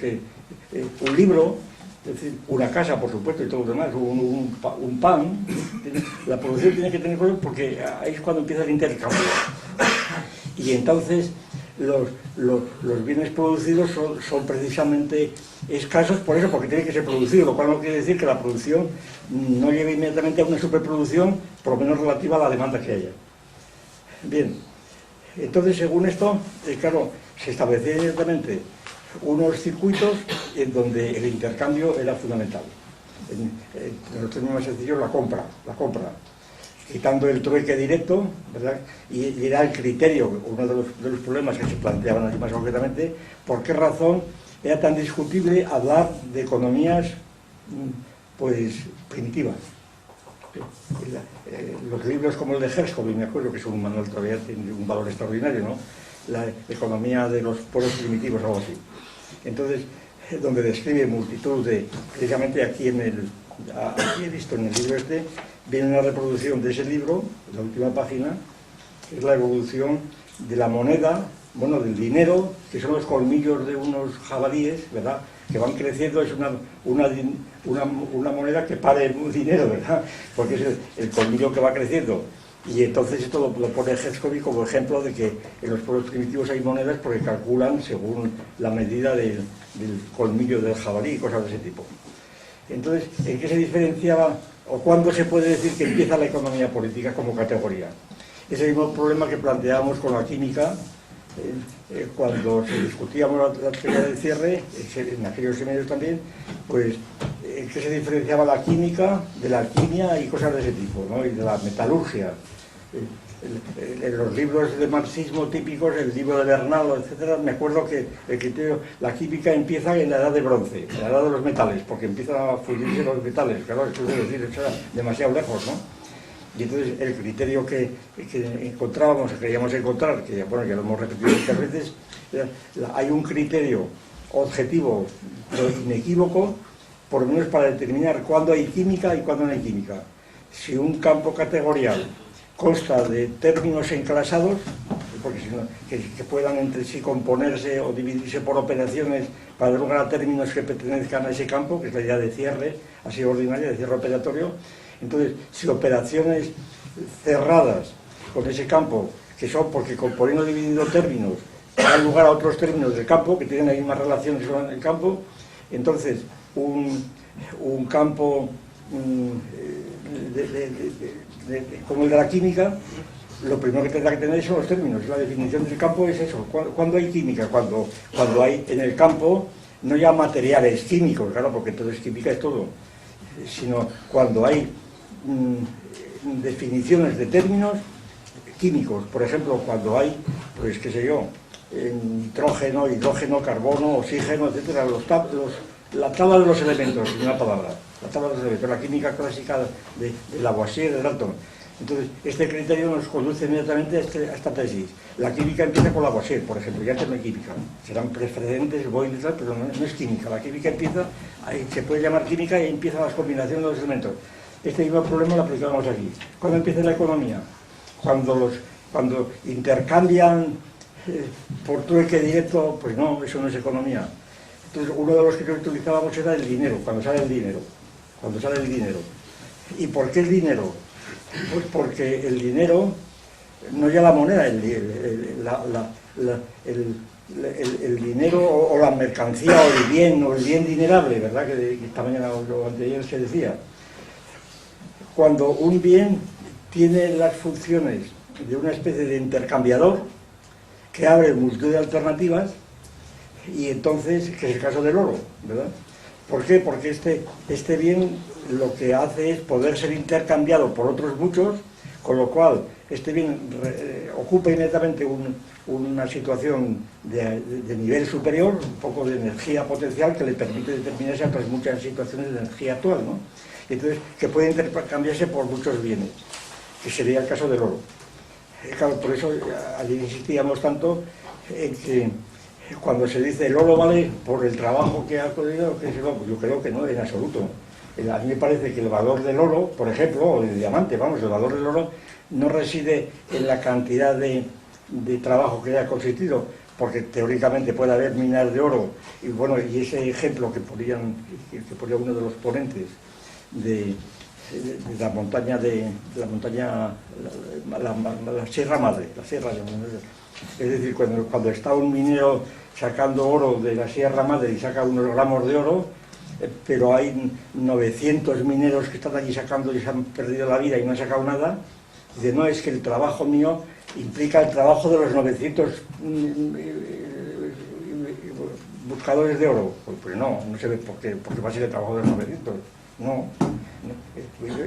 Speaker 2: un libro, es decir, una casa, por supuesto, y todo lo demás, un pan. La producción tiene que tener cuerpos, porque ahí es cuando empieza el intercambio. Y entonces los bienes producidos son precisamente escasos por eso, porque tiene que ser producido, lo cual no quiere decir que la producción no lleve inmediatamente a una superproducción, por lo menos relativa a la demanda que haya. Bien, entonces según esto, claro, se establecían inmediatamente unos circuitos en donde el intercambio era fundamental. En los términos más sencillos, la compra, quitando el trueque directo, ¿verdad? Y era el criterio, uno de los problemas que se planteaban allí más concretamente, por qué razón era tan discutible hablar de economías pues primitivas. Los libros como el de Herskovy, me acuerdo que es un manual todavía, tiene un valor extraordinario, ¿no?, la economía de los pueblos primitivos, algo así. Entonces, donde describe multitud de, precisamente aquí he visto en el libro viene una reproducción de ese libro, la última página, que es la evolución de la moneda, bueno, del dinero, que son los colmillos de unos jabalíes, ¿verdad?, que van creciendo. Es una moneda que pare el dinero, ¿verdad?, porque es el colmillo que va creciendo. Y entonces esto lo pone Herskovy como ejemplo de que en los pueblos primitivos hay monedas porque calculan según la medida del colmillo del jabalí y cosas de ese tipo. Entonces, ¿en qué se diferenciaba o cuándo se puede decir que empieza la economía política como categoría? Ese mismo problema que planteábamos con la química, cuando se discutíamos la teoría del cierre, en aquellos seminarios también, pues en qué se diferenciaba la química de la alquimia y cosas de ese tipo, ¿no?, y de la metalurgia. En los libros de marxismo típicos, el libro de Bernal, etcétera, me acuerdo que el criterio, la química empieza en la edad de bronce, en la edad de los metales, porque empiezan a fundirse los metales. Claro, eso es decir, eso era demasiado lejos, ¿no? Y entonces el criterio que encontrábamos, que queríamos encontrar, que bueno, ya lo hemos repetido muchas veces, hay un criterio objetivo, pero inequívoco, por lo menos para determinar cuándo hay química y cuándo no hay química. Si un campo categorial consta de términos enclasados, porque si no, que puedan entre sí componerse o dividirse por operaciones para dar lugar a términos que pertenezcan a ese campo, que es la idea de cierre, así ordinaria, de cierre operatorio. Entonces, si operaciones cerradas con ese campo, que son porque componiendo o dividiendo términos da lugar a otros términos del campo que tienen las mismas relaciones con el campo. Entonces, un campo como el de la química, lo primero que tendrá que tener son los términos. La definición del campo es eso. ¿Cuándo hay química? Cuando hay en el campo no ya materiales químicos, claro, porque entonces química es todo, sino cuando hay definiciones de términos químicos. Por ejemplo, cuando hay, pues qué sé yo, nitrógeno, hidrógeno, carbono, oxígeno, etcétera, la tabla de los elementos, en una palabra, la tabla de los elementos, la química clásica de Lavoisier, de Dalton. Entonces, este criterio nos conduce inmediatamente a esta tesis. La química empieza con Lavoisier, por ejemplo, ya no es química, serán precedentes, Boyle y tal, pero no es química. La química empieza, ahí se puede llamar química y empiezan las combinaciones de los elementos. Este mismo problema lo aplicamos aquí. ¿Cuándo empieza la economía? Cuando intercambian por trueque directo, pues no, eso no es economía. Entonces, uno de los que utilizábamos era el dinero, cuando sale el dinero. ¿Y por qué el dinero? Pues porque el dinero, no ya la moneda, el dinero o la mercancía o el bien dinerable, ¿verdad? Que esta mañana o anteayer se decía. Cuando un bien tiene las funciones de una especie de intercambiador que abre multitud de alternativas, y entonces, que es el caso del oro, ¿verdad? ¿Por qué? Porque este bien lo que hace es poder ser intercambiado por otros muchos, con lo cual este bien ocupa inmediatamente una situación de nivel superior, un poco de energía potencial que le permite determinarse a otras muchas situaciones de energía actual, ¿no? Entonces, que puede intercambiarse por muchos bienes, que sería el caso del oro. Claro, por eso allí insistíamos tanto en que cuando se dice el oro vale por el trabajo que ha podido, pues yo creo que no, en absoluto. A mí me parece que el valor del oro, por ejemplo, o del diamante, vamos, el valor del oro no reside en la cantidad de trabajo que haya consistido, porque teóricamente puede haber minas de oro, y bueno, y ese ejemplo que ponía uno de los ponentes de la montaña la Sierra Madre, es decir, cuando está un minero sacando oro de la Sierra Madre y saca unos gramos de oro, pero hay 900 mineros que están allí sacando y se han perdido la vida y no han sacado nada, dice, no, es que el trabajo mío implica el trabajo de los 900 buscadores de oro. Pues no se ve porque va a ser el trabajo de los 900. No,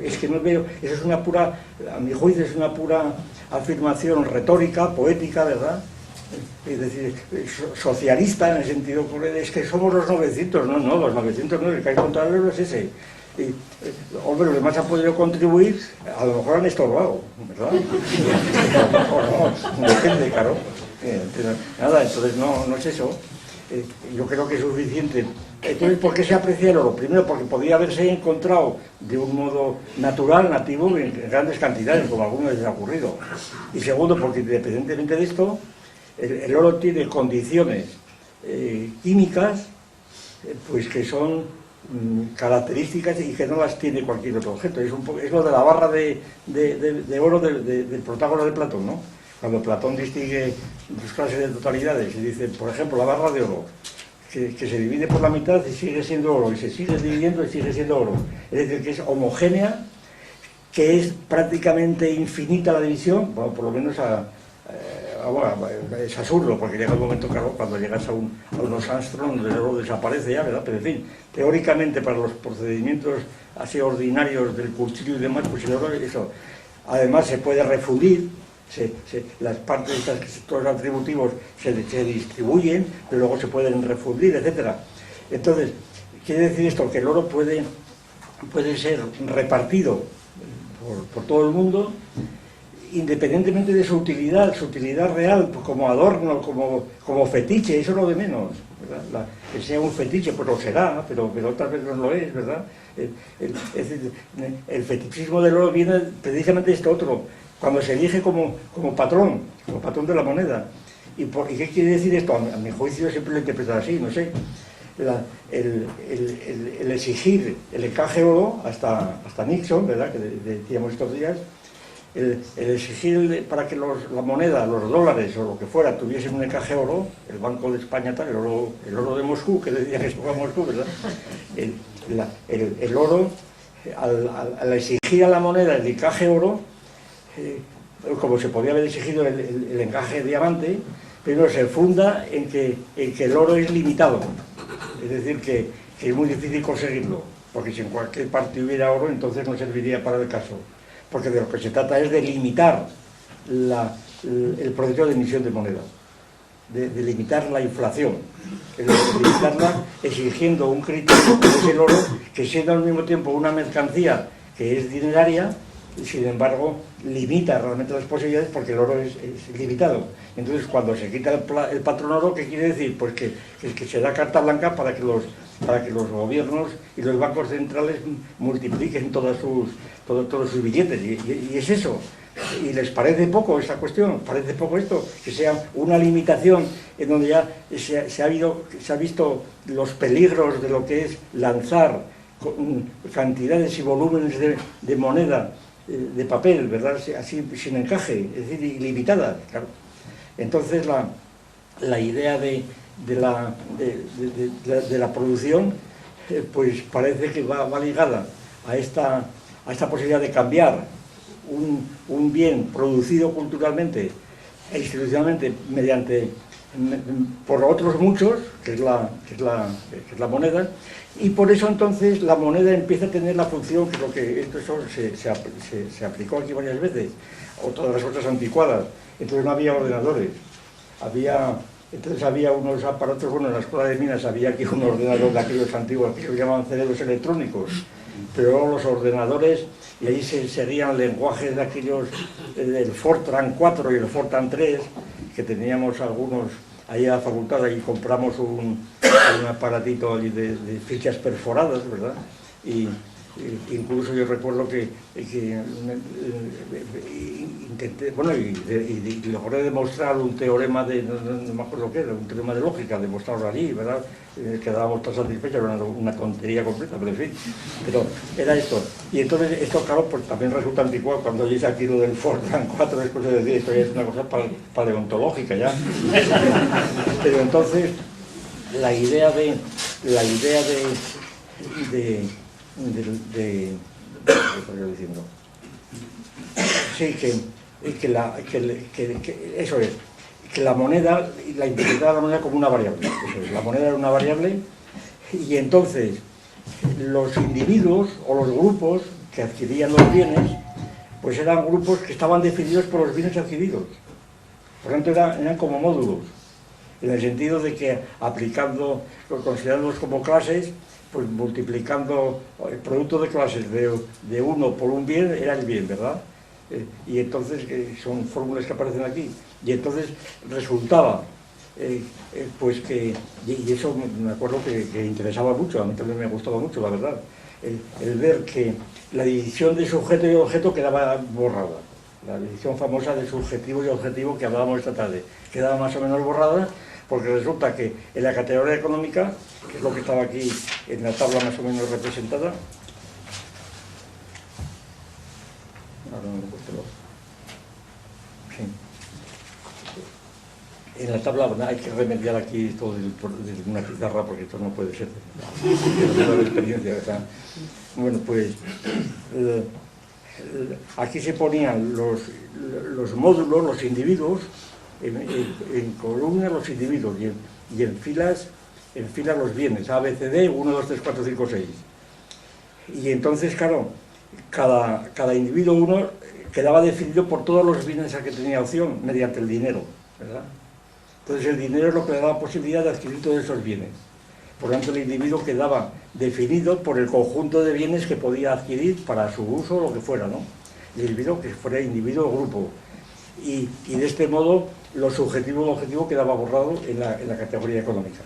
Speaker 2: es que no veo, eso es una pura, a mi juicio es una pura afirmación retórica, poética, ¿verdad? Es decir, socialista en el sentido, es que somos los 900, no, los 900 no, el que hay contra el euro es ese. Y, hombre, los demás han podido contribuir, a lo mejor han estorbado, ¿verdad? No, depende, claro. Nada, entonces no es eso. Yo creo que es suficiente. Entonces, ¿por qué se aprecia el oro? Primero, porque podría haberse encontrado de un modo natural, nativo, en grandes cantidades, como a algunos les ha ocurrido. Y segundo, porque independientemente de esto, el oro tiene condiciones químicas pues que son características y que no las tiene cualquier otro objeto. Es lo de la barra de oro del Protágoras de Platón, ¿no? Cuando Platón distingue sus clases de totalidades y dice, por ejemplo, la barra de oro, que se divide por la mitad y sigue siendo oro, y se sigue dividiendo y sigue siendo oro. Es decir, que es homogénea, que es prácticamente infinita la división, bueno, por lo menos es absurdo, porque llega un momento, claro, cuando llegas a unos Armstrong, el oro desaparece ya, ¿verdad? Pero en fin, teóricamente, para los procedimientos así ordinarios del cursillo y demás, pues el oro, eso, además se puede refundir. Las partes de estos sectores atributivos se distribuyen, pero luego se pueden refundir, etcétera. Entonces, quiere decir esto, que el oro puede ser repartido por todo el mundo, independientemente de su utilidad real, pues como adorno, como fetiche, eso es lo de menos, ¿verdad? Que sea un fetiche, pues lo será, pero otras veces no lo es, ¿verdad? El fetichismo del oro viene precisamente de esto otro, cuando se elige como patrón de la moneda. ¿Y qué quiere decir esto? A mi juicio siempre lo he interpretado así, no sé. El exigir el encaje oro hasta Nixon, ¿verdad? Que decíamos estos días, el exigir para que la moneda, los dólares o lo que fuera, tuviesen un encaje oro, el Banco de España tal, el oro de Moscú, que decía que se fue a Moscú, ¿verdad? El oro, al exigir a la moneda el encaje oro, como se podía haber exigido el encaje diamante, primero se funda en que el oro es limitado, es decir, que es muy difícil conseguirlo, porque si en cualquier parte hubiera oro, entonces no serviría para el caso. Porque de lo que se trata es de limitar el proceso de emisión de moneda, de limitar la inflación, es decir, de limitarla exigiendo un criterio que es el oro, que siendo al mismo tiempo una mercancía que es dineraria, sin embargo limita realmente las posibilidades porque el oro es limitado. Entonces cuando se quita el patrón oro, ¿qué quiere decir? Pues que se da carta blanca para que los gobiernos y los bancos centrales multipliquen todos sus billetes, y es eso. ¿Y les parece poco esta cuestión? ¿Parece poco esto? Que sea una limitación en donde ya se ha visto los peligros de lo que es lanzar cantidades y volúmenes de moneda, de papel, ¿verdad? Así sin encaje, es decir, ilimitada, claro. Entonces la idea de la producción, pues parece que va ligada a esta posibilidad de cambiar un bien producido culturalmente e institucionalmente por otros muchos, que es la moneda, y por eso entonces la moneda empieza a tener la función, que es lo que eso se aplicó aquí varias veces, o todas las otras anticuadas. Entonces no había ordenadores, entonces había unos aparatos, bueno, en la Escuela de Minas había aquí un ordenador de aquellos antiguos que se llamaban cerebros electrónicos, pero luego los ordenadores, y ahí se seguían lenguajes de aquellos, del Fortran 4 y el Fortran 3, que teníamos algunos ahí a la facultad, ahí compramos un aparatito allí de fichas perforadas, ¿verdad? Y incluso yo recuerdo que intenté, bueno, y logré demostrar un teorema no me acuerdo qué era, un teorema de lógica, demostrarlo allí, ¿verdad? Quedábamos todos satisfechos, era una tontería completa, pero en fin, pero era esto. Y entonces esto, claro, pues también resulta anticuado cuando oyes aquí lo del Fortran 4, después de decir, esto ya es una cosa paleontológica ya. Pero entonces la idea de sí, eso es, que la moneda, la interpretar la moneda como una variable, eso es, la moneda era una variable, y entonces los individuos o los grupos que adquirían los bienes, pues eran grupos que estaban definidos por los bienes adquiridos, por lo tanto eran como módulos, en el sentido de que considerándolos como clases, pues multiplicando el producto de clases de uno por un bien, era el bien, ¿verdad? Y entonces, son fórmulas que aparecen aquí, y entonces resultaba, pues que, y eso me acuerdo que interesaba mucho, a mí también me gustaba mucho, la verdad, el ver que la división de sujeto y objeto quedaba borrada, la división famosa de subjetivo y objetivo que hablábamos esta tarde, quedaba más o menos borrada, porque resulta que en la categoría económica, que es lo que estaba aquí en la tabla más o menos representada, ahora no me he puesto sí. En la tabla hay que remediar aquí todo de una pizarra porque esto no puede ser de experiencia, ¿verdad? Bueno, pues aquí se ponían los módulos, los individuos, en columnas los individuos y en filas los bienes, A, B, C, D, 1, 2, 3, 4, 5, 6. Y entonces, claro, cada individuo uno quedaba definido por todos los bienes a que tenía opción mediante el dinero, ¿verdad? Entonces el dinero es lo que le daba posibilidad de adquirir todos esos bienes. Por lo tanto, el individuo quedaba definido por el conjunto de bienes que podía adquirir para su uso o lo que fuera, ¿no? El individuo que fuera individuo o grupo. Y de este modo, lo subjetivo y lo objetivo quedaba borrado en la categoría económica.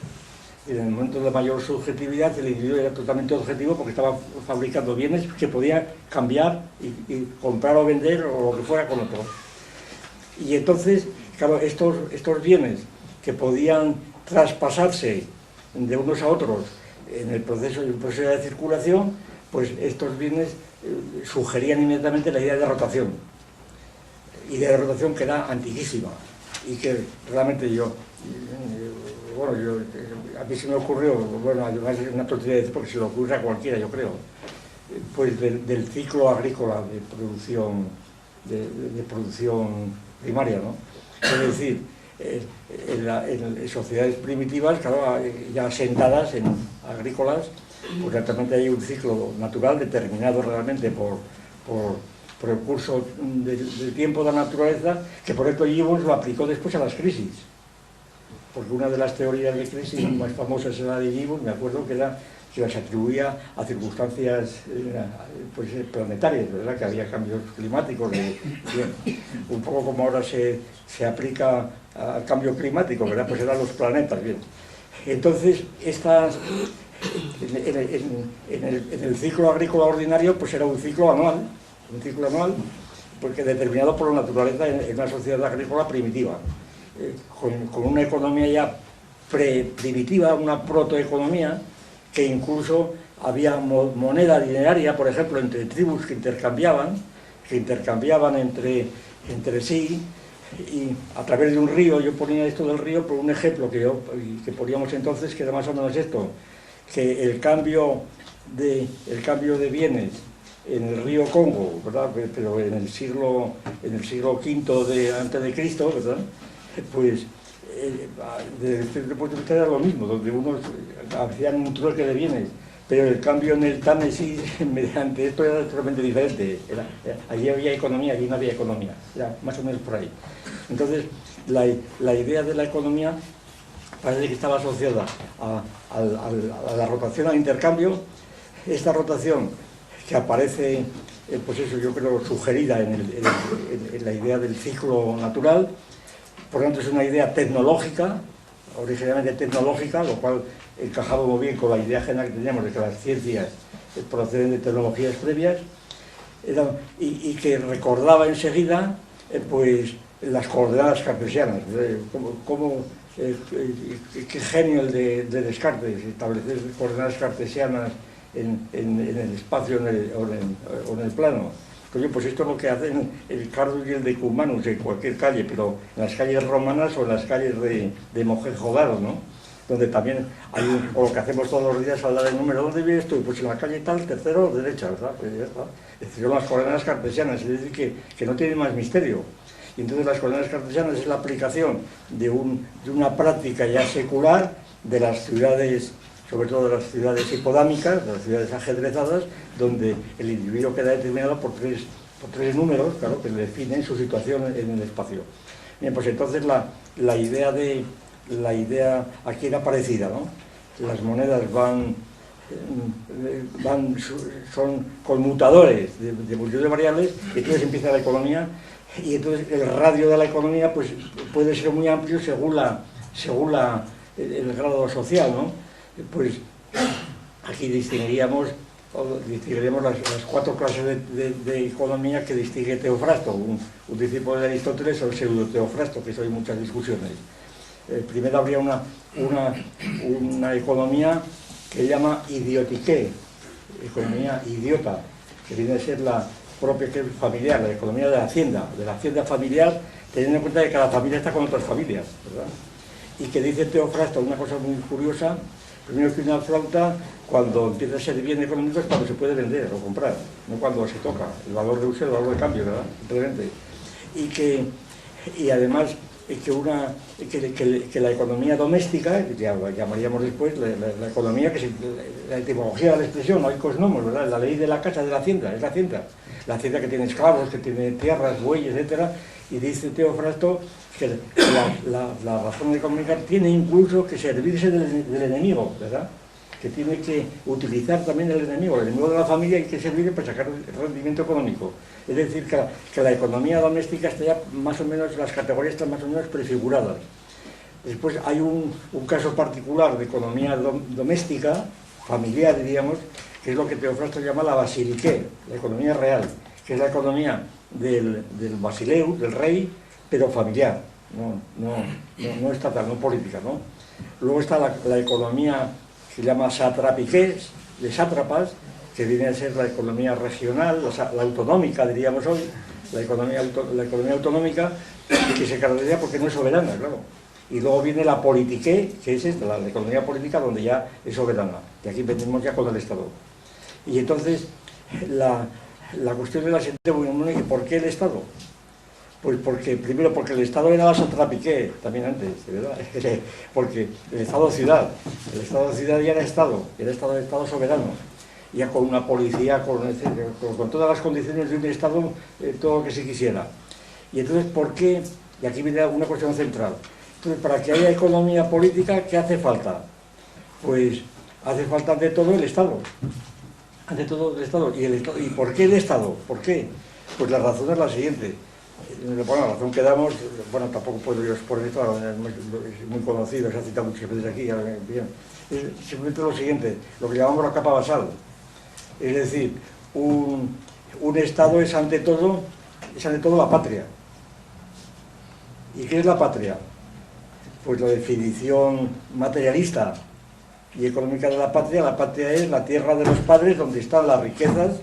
Speaker 2: Y en el momento de mayor subjetividad, el individuo era totalmente objetivo porque estaba fabricando bienes que podía cambiar y comprar o vender o lo que fuera con otro. Y entonces, claro, estos bienes que podían traspasarse de unos a otros en el proceso de circulación, pues estos bienes sugerían inmediatamente la idea de rotación. idea de rotación que era antiquísima y que realmente a mí se me ocurrió, bueno, además es una tontería decir porque se le ocurre a cualquiera, yo creo, pues del ciclo agrícola de producción primaria, ¿no? Es decir, en sociedades primitivas, claro, ya asentadas en agrícolas, pues realmente hay un ciclo natural determinado realmente por el curso del tiempo de la naturaleza, que por esto Gibbons lo aplicó después a las crisis. Porque una de las teorías de crisis más famosas era la de Gibbons, me acuerdo que era que las atribuía a circunstancias pues, planetarias, ¿verdad? Que había cambios climáticos, un poco como ahora se aplica al cambio climático, ¿verdad? Pues eran los planetas, bien. Entonces, en el ciclo agrícola ordinario, pues era un ciclo anual, porque determinado por la naturaleza en una sociedad agrícola primitiva, con una economía ya primitiva, una protoeconomía, que incluso había moneda dineraria, por ejemplo, entre tribus que intercambiaban entre sí, y a través de un río. Yo ponía esto del río por un ejemplo que poníamos entonces, que era más o menos esto, que el cambio de bienes en el río Congo, ¿verdad? Pero en el siglo V antes de Cristo, ¿verdad? Pues desde este punto de vista era lo mismo, donde unos hacían un trueque de bienes, pero el cambio en el Támesis mediante esto era totalmente diferente. Allí había economía, allí no había economía, era más o menos por ahí. Entonces, la idea de la economía parece que estaba asociada a la rotación, al intercambio. Esta rotación que aparece, pues eso, yo creo, sugerida en la idea del ciclo natural. Por lo tanto, es una idea tecnológica, originalmente tecnológica, lo cual encajaba muy bien con la idea general que teníamos de que las ciencias proceden de tecnologías previas, y que recordaba enseguida pues las coordenadas cartesianas. Qué genio el de Descartes, establecer coordenadas cartesianas en el espacio o en el plano. Oye, pues esto es lo que hacen el Cardus y el Decumanus en cualquier calle, pero en las calles romanas o en las calles de Mohenjo-Daro, ¿no? Donde también hay o lo que hacemos todos los días al dar el número. ¿Dónde vives tú? Pues en la calle tal, tercero, derecha, ¿verdad? Pues ya está. Es decir, son las coordenadas cartesianas, es decir, que no tienen más misterio. Y entonces las coordenadas cartesianas es la aplicación de una práctica ya secular de las ciudades, sobre todo de las ciudades hipodámicas, de las ciudades ajedrezadas, donde el individuo queda determinado por tres números, claro, que definen su situación en el espacio. Bien, pues entonces la idea aquí era parecida, ¿no? Las monedas son conmutadores de multitud de variables, y entonces empieza la economía, y entonces el radio de la economía pues puede ser muy amplio según el grado social, ¿no? Pues aquí distinguiríamos las cuatro clases de economía que distingue Teofrasto, un discípulo de Aristóteles, o el pseudo-Teofrasto, que eso hay muchas discusiones. Primero habría una economía que llama idiotique, economía idiota, que viene a ser la propia que es familiar, la economía de la hacienda familiar, teniendo en cuenta que cada familia está con otras familias, ¿verdad? Y que dice Teofrasto una cosa muy curiosa: primero que una flauta, cuando empieza a ser bien económico, es cuando se puede vender o comprar, no cuando se toca, el valor de uso y el valor de cambio, ¿verdad? Simplemente. Y además que la economía doméstica, ya llamaríamos después la economía, la etimología de la expresión, oikos nomos, ¿verdad? La ley de la casa de la hacienda, es la hacienda que tiene esclavos, que tiene tierras, bueyes, etcétera. Y dice Teofrasto que la razón de comunicar tiene incluso que servirse del enemigo, ¿verdad? Que tiene que utilizar también el enemigo de la familia, y que servir para sacar el rendimiento económico. Es decir, que la economía doméstica está ya más o menos, las categorías están más o menos prefiguradas. Después hay un caso particular de economía doméstica, familiar, diríamos, que es lo que Teofrasto llama la basiliqué, la economía real, que es la economía del basileus, del rey, pero familiar, no estatal, no política, ¿no? Luego está la economía que se llama satrapiqués, de sátrapas, que viene a ser la economía regional, la autonómica, diríamos hoy, la economía autonómica, que se caracteriza porque no es soberana, claro. Y luego viene la politique, que es esta, la economía política, donde ya es soberana. Y aquí venimos ya con el Estado. Y entonces, la cuestión de la siguiente, ¿por qué el Estado? Pues primero porque el Estado era la Satrapiqué, también antes, ¿verdad? Porque el Estado-ciudad ya era Estado soberano, ya con una policía, con todas las condiciones de un Estado, todo lo que se quisiera. Y entonces, ¿por qué? Y aquí viene una cuestión central. Entonces, para que haya economía política, ¿qué hace falta? Pues hace falta ante todo el Estado. Ante todo el Estado. ¿Y por qué el Estado? ¿Por qué? Pues la razón es la siguiente. Bueno, la razón que damos, bueno, tampoco puedo yo exponer esto, es muy conocido, se ha citado muchas veces aquí, bien. Es simplemente lo siguiente, lo que llamamos la capa basal. Es decir, un Estado es ante todo la patria. ¿Y qué es la patria? Pues la definición materialista y económica de la patria es la tierra de los padres, donde están las riquezas,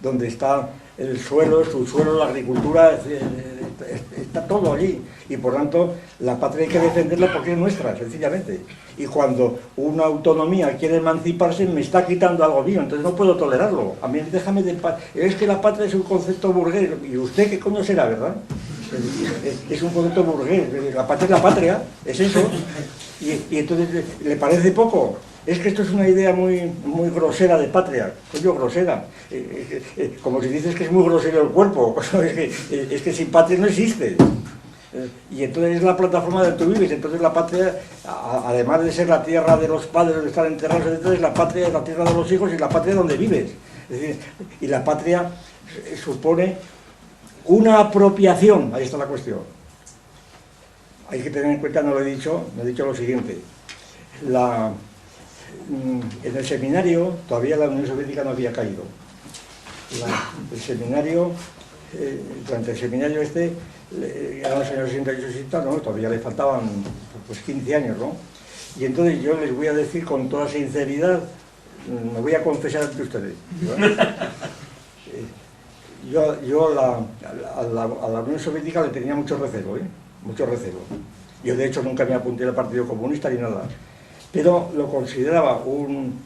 Speaker 2: donde está el suelo, el subsuelo, la agricultura, está todo allí. Y por tanto, la patria hay que defenderla porque es nuestra, sencillamente. Y cuando una autonomía quiere emanciparse, me está quitando algo mío, entonces no puedo tolerarlo. A mí déjame de paz. Es que la patria es un concepto burgués. ¿Y usted qué coño será, verdad? Es un concepto burgués. La patria es la patria, es eso. Y entonces, ¿le parece poco? Es que esto es una idea muy grosera de patria, coño, grosera. Como si dices que es muy grosero el cuerpo, es que sin patria no existe. Y entonces es la plataforma donde tú vives, entonces la patria, además de ser la tierra de los padres donde están enterrados, entonces la patria es la tierra de los hijos y la patria donde vives. Es decir, y la patria supone una apropiación, ahí está la cuestión. Hay que tener en cuenta, no he dicho lo siguiente. En el seminario, todavía la Unión Soviética no había caído. El seminario, durante el seminario eran los años 68, ¿no? Todavía le faltaban pues 15 años, ¿no? Y entonces yo les voy a decir con toda sinceridad, me voy a confesar ante ustedes. Yo a la Unión Soviética le tenía mucho recelo, mucho recelo. Yo de hecho nunca me apunté al Partido Comunista ni nada. Pero lo consideraba un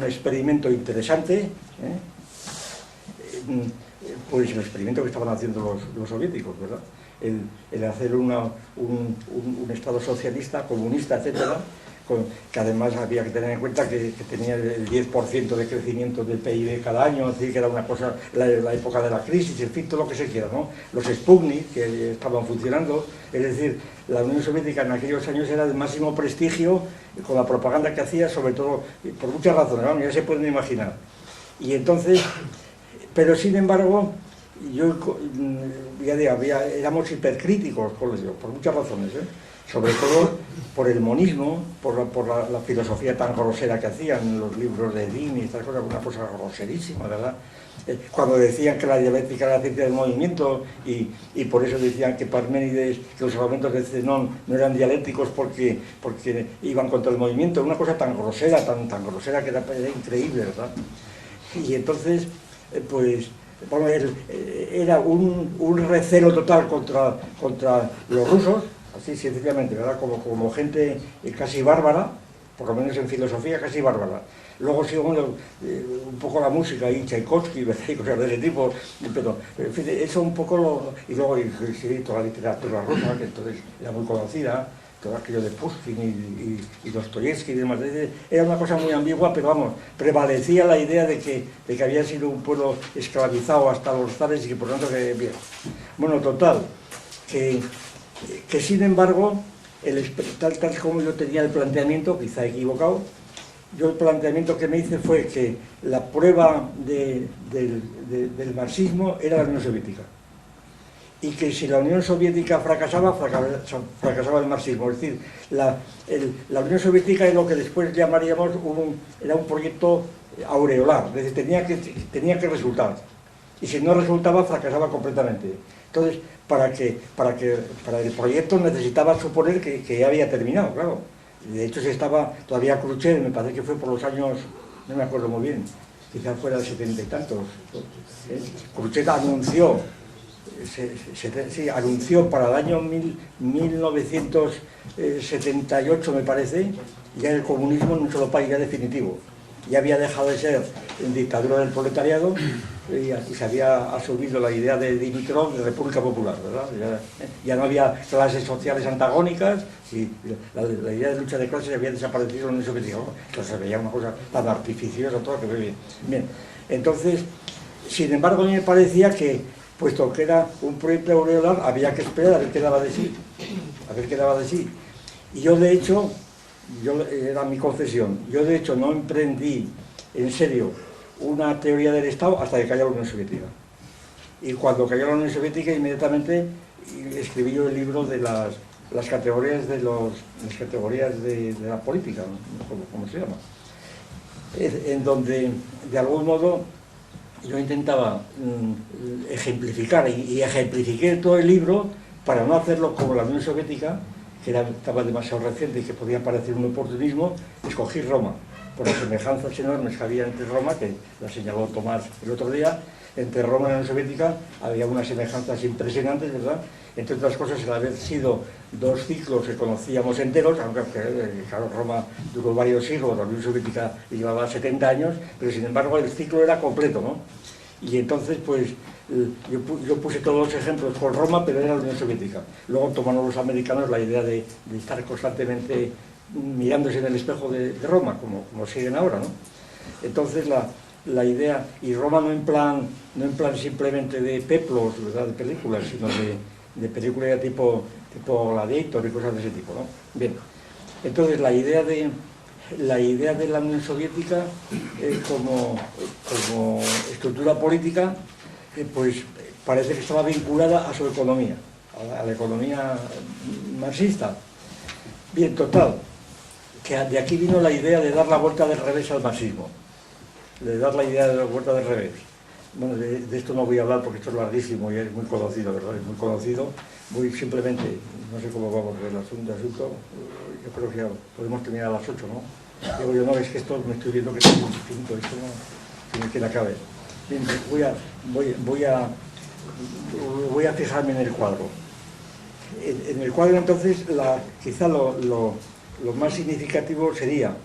Speaker 2: experimento interesante, pues el experimento que estaban haciendo los soviéticos, ¿verdad? El hacer un Estado socialista, comunista, etcétera, que además había que tener en cuenta que tenía el 10% de crecimiento del PIB cada año, es decir, que era una cosa, la época de la crisis, en fin, todo lo que se quiera, ¿no? Los Sputnik, que estaban funcionando, es decir, la Unión Soviética en aquellos años era de máximo prestigio, con la propaganda que hacía, sobre todo, por muchas razones, ¿no? Ya se pueden imaginar. Y entonces, pero sin embargo, éramos hipercríticos con ello, por muchas razones, sobre todo por el monismo, por la filosofía tan grosera que hacían, los libros de Lenin y estas cosas, una cosa groserísima, ¿verdad? Cuando decían que la dialéctica era la ciencia del movimiento y por eso decían que Parménides, que los argumentos de Zenón no eran dialécticos porque iban contra el movimiento, una cosa tan grosera, tan grosera que era increíble, ¿verdad? Y entonces, pues, bueno, era un recelo total contra los rusos, así sencillamente, ¿verdad? Como gente casi bárbara, por lo menos en filosofía casi bárbara. Luego sigo un poco la música y Tchaikovsky, y cosas de ese tipo, pero en fin, eso un poco y luego sí, toda la literatura rusa, que entonces era muy conocida, todo aquello de Pushkin y Dostoyevsky y demás, era una cosa muy ambigua, pero vamos, prevalecía la idea de que había sido un pueblo esclavizado hasta los zares y que por lo tanto que bien. Bueno, total, que sin embargo, tal como yo tenía el planteamiento, quizá equivocado, yo el planteamiento que me hice fue que la prueba del marxismo era la Unión Soviética. Y que si la Unión Soviética fracasaba el marxismo. Es decir, la Unión Soviética es lo que después llamaríamos era un proyecto aureolar, es decir, tenía que resultar. Y si no resultaba, fracasaba completamente. Entonces, para el proyecto necesitaba suponer que ya había terminado, claro. De hecho, todavía Khrushchev, me parece que fue por los años, no me acuerdo muy bien, quizás fuera de 70 y tantos. Cruchet anunció, anunció para el año 1978, me parece, ya el comunismo en un solo país ya definitivo. Ya había dejado de ser en dictadura del proletariado y se había asumido la idea de Dimitrov de República Popular, ¿verdad? Ya no había clases sociales antagónicas y la idea de lucha de clases había desaparecido en la Unión Soviética. Entonces se veía una cosa tan artificiosa, todo que ve bien. Bien, entonces, sin embargo, a mí me parecía que, puesto que era un proyecto aureolar, había que esperar a ver qué daba de sí. A ver qué daba de sí. Y yo, de hecho, era mi confesión, yo de hecho no emprendí en serio una teoría del Estado hasta que cayó la Unión Soviética. Y cuando cayó la Unión Soviética, inmediatamente escribí yo el libro de las categorías de la política, ¿cómo se llama? En donde, de algún modo, yo intentaba ejemplificar, y ejemplifiqué todo el libro para no hacerlo como la Unión Soviética, que estaba demasiado reciente y que podía parecer un oportunismo. Escogí Roma, por las semejanzas enormes que había entre Roma, que la señaló Tomás el otro día, entre Roma y la Unión Soviética había unas semejanzas impresionantes, ¿verdad? Entre otras cosas, el haber sido dos ciclos que conocíamos enteros, aunque claro, Roma duró varios siglos, la Unión Soviética llevaba 70 años, pero sin embargo el ciclo era completo, ¿no? Y entonces, pues, yo puse todos los ejemplos con Roma, pero era la Unión Soviética. Luego tomaron los americanos la idea de estar constantemente mirándose en el espejo de Roma, como siguen ahora, ¿no? Entonces, la idea, y Roma no en plan simplemente de peplos, ¿verdad?, de películas, sino de películas tipo Gladiator y cosas de ese tipo, ¿no? Bien, entonces la idea de la Unión Soviética como estructura política, pues parece que estaba vinculada a su economía, a la economía marxista. Bien, total, que de aquí vino la idea de dar la vuelta del revés al marxismo, de dar la idea de la vuelta del revés. Bueno, de esto no voy a hablar porque esto es larguísimo y es muy conocido, ¿verdad? Es muy conocido. Voy simplemente, no sé cómo vamos el asunto, yo creo que ya podemos terminar a las 8, ¿no? Digo yo, no, es que esto me estoy viendo que es 25, esto no tiene que acabe. Bien, voy a fijarme en el cuadro. En el cuadro, entonces, quizá lo más significativo sería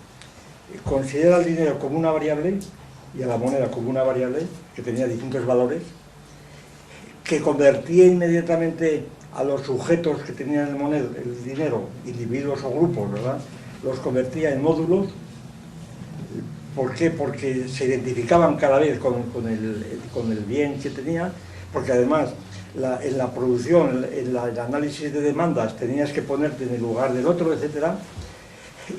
Speaker 2: considerar al dinero como una variable y a la moneda como una variable que tenía distintos valores, que convertía inmediatamente a los sujetos que tenían el dinero, individuos o grupos, ¿verdad?, los convertía en módulos. ¿Por qué? Porque se identificaban cada vez con el bien que tenía, porque además en la producción, en el análisis de demandas, tenías que ponerte en el lugar del otro, etcétera,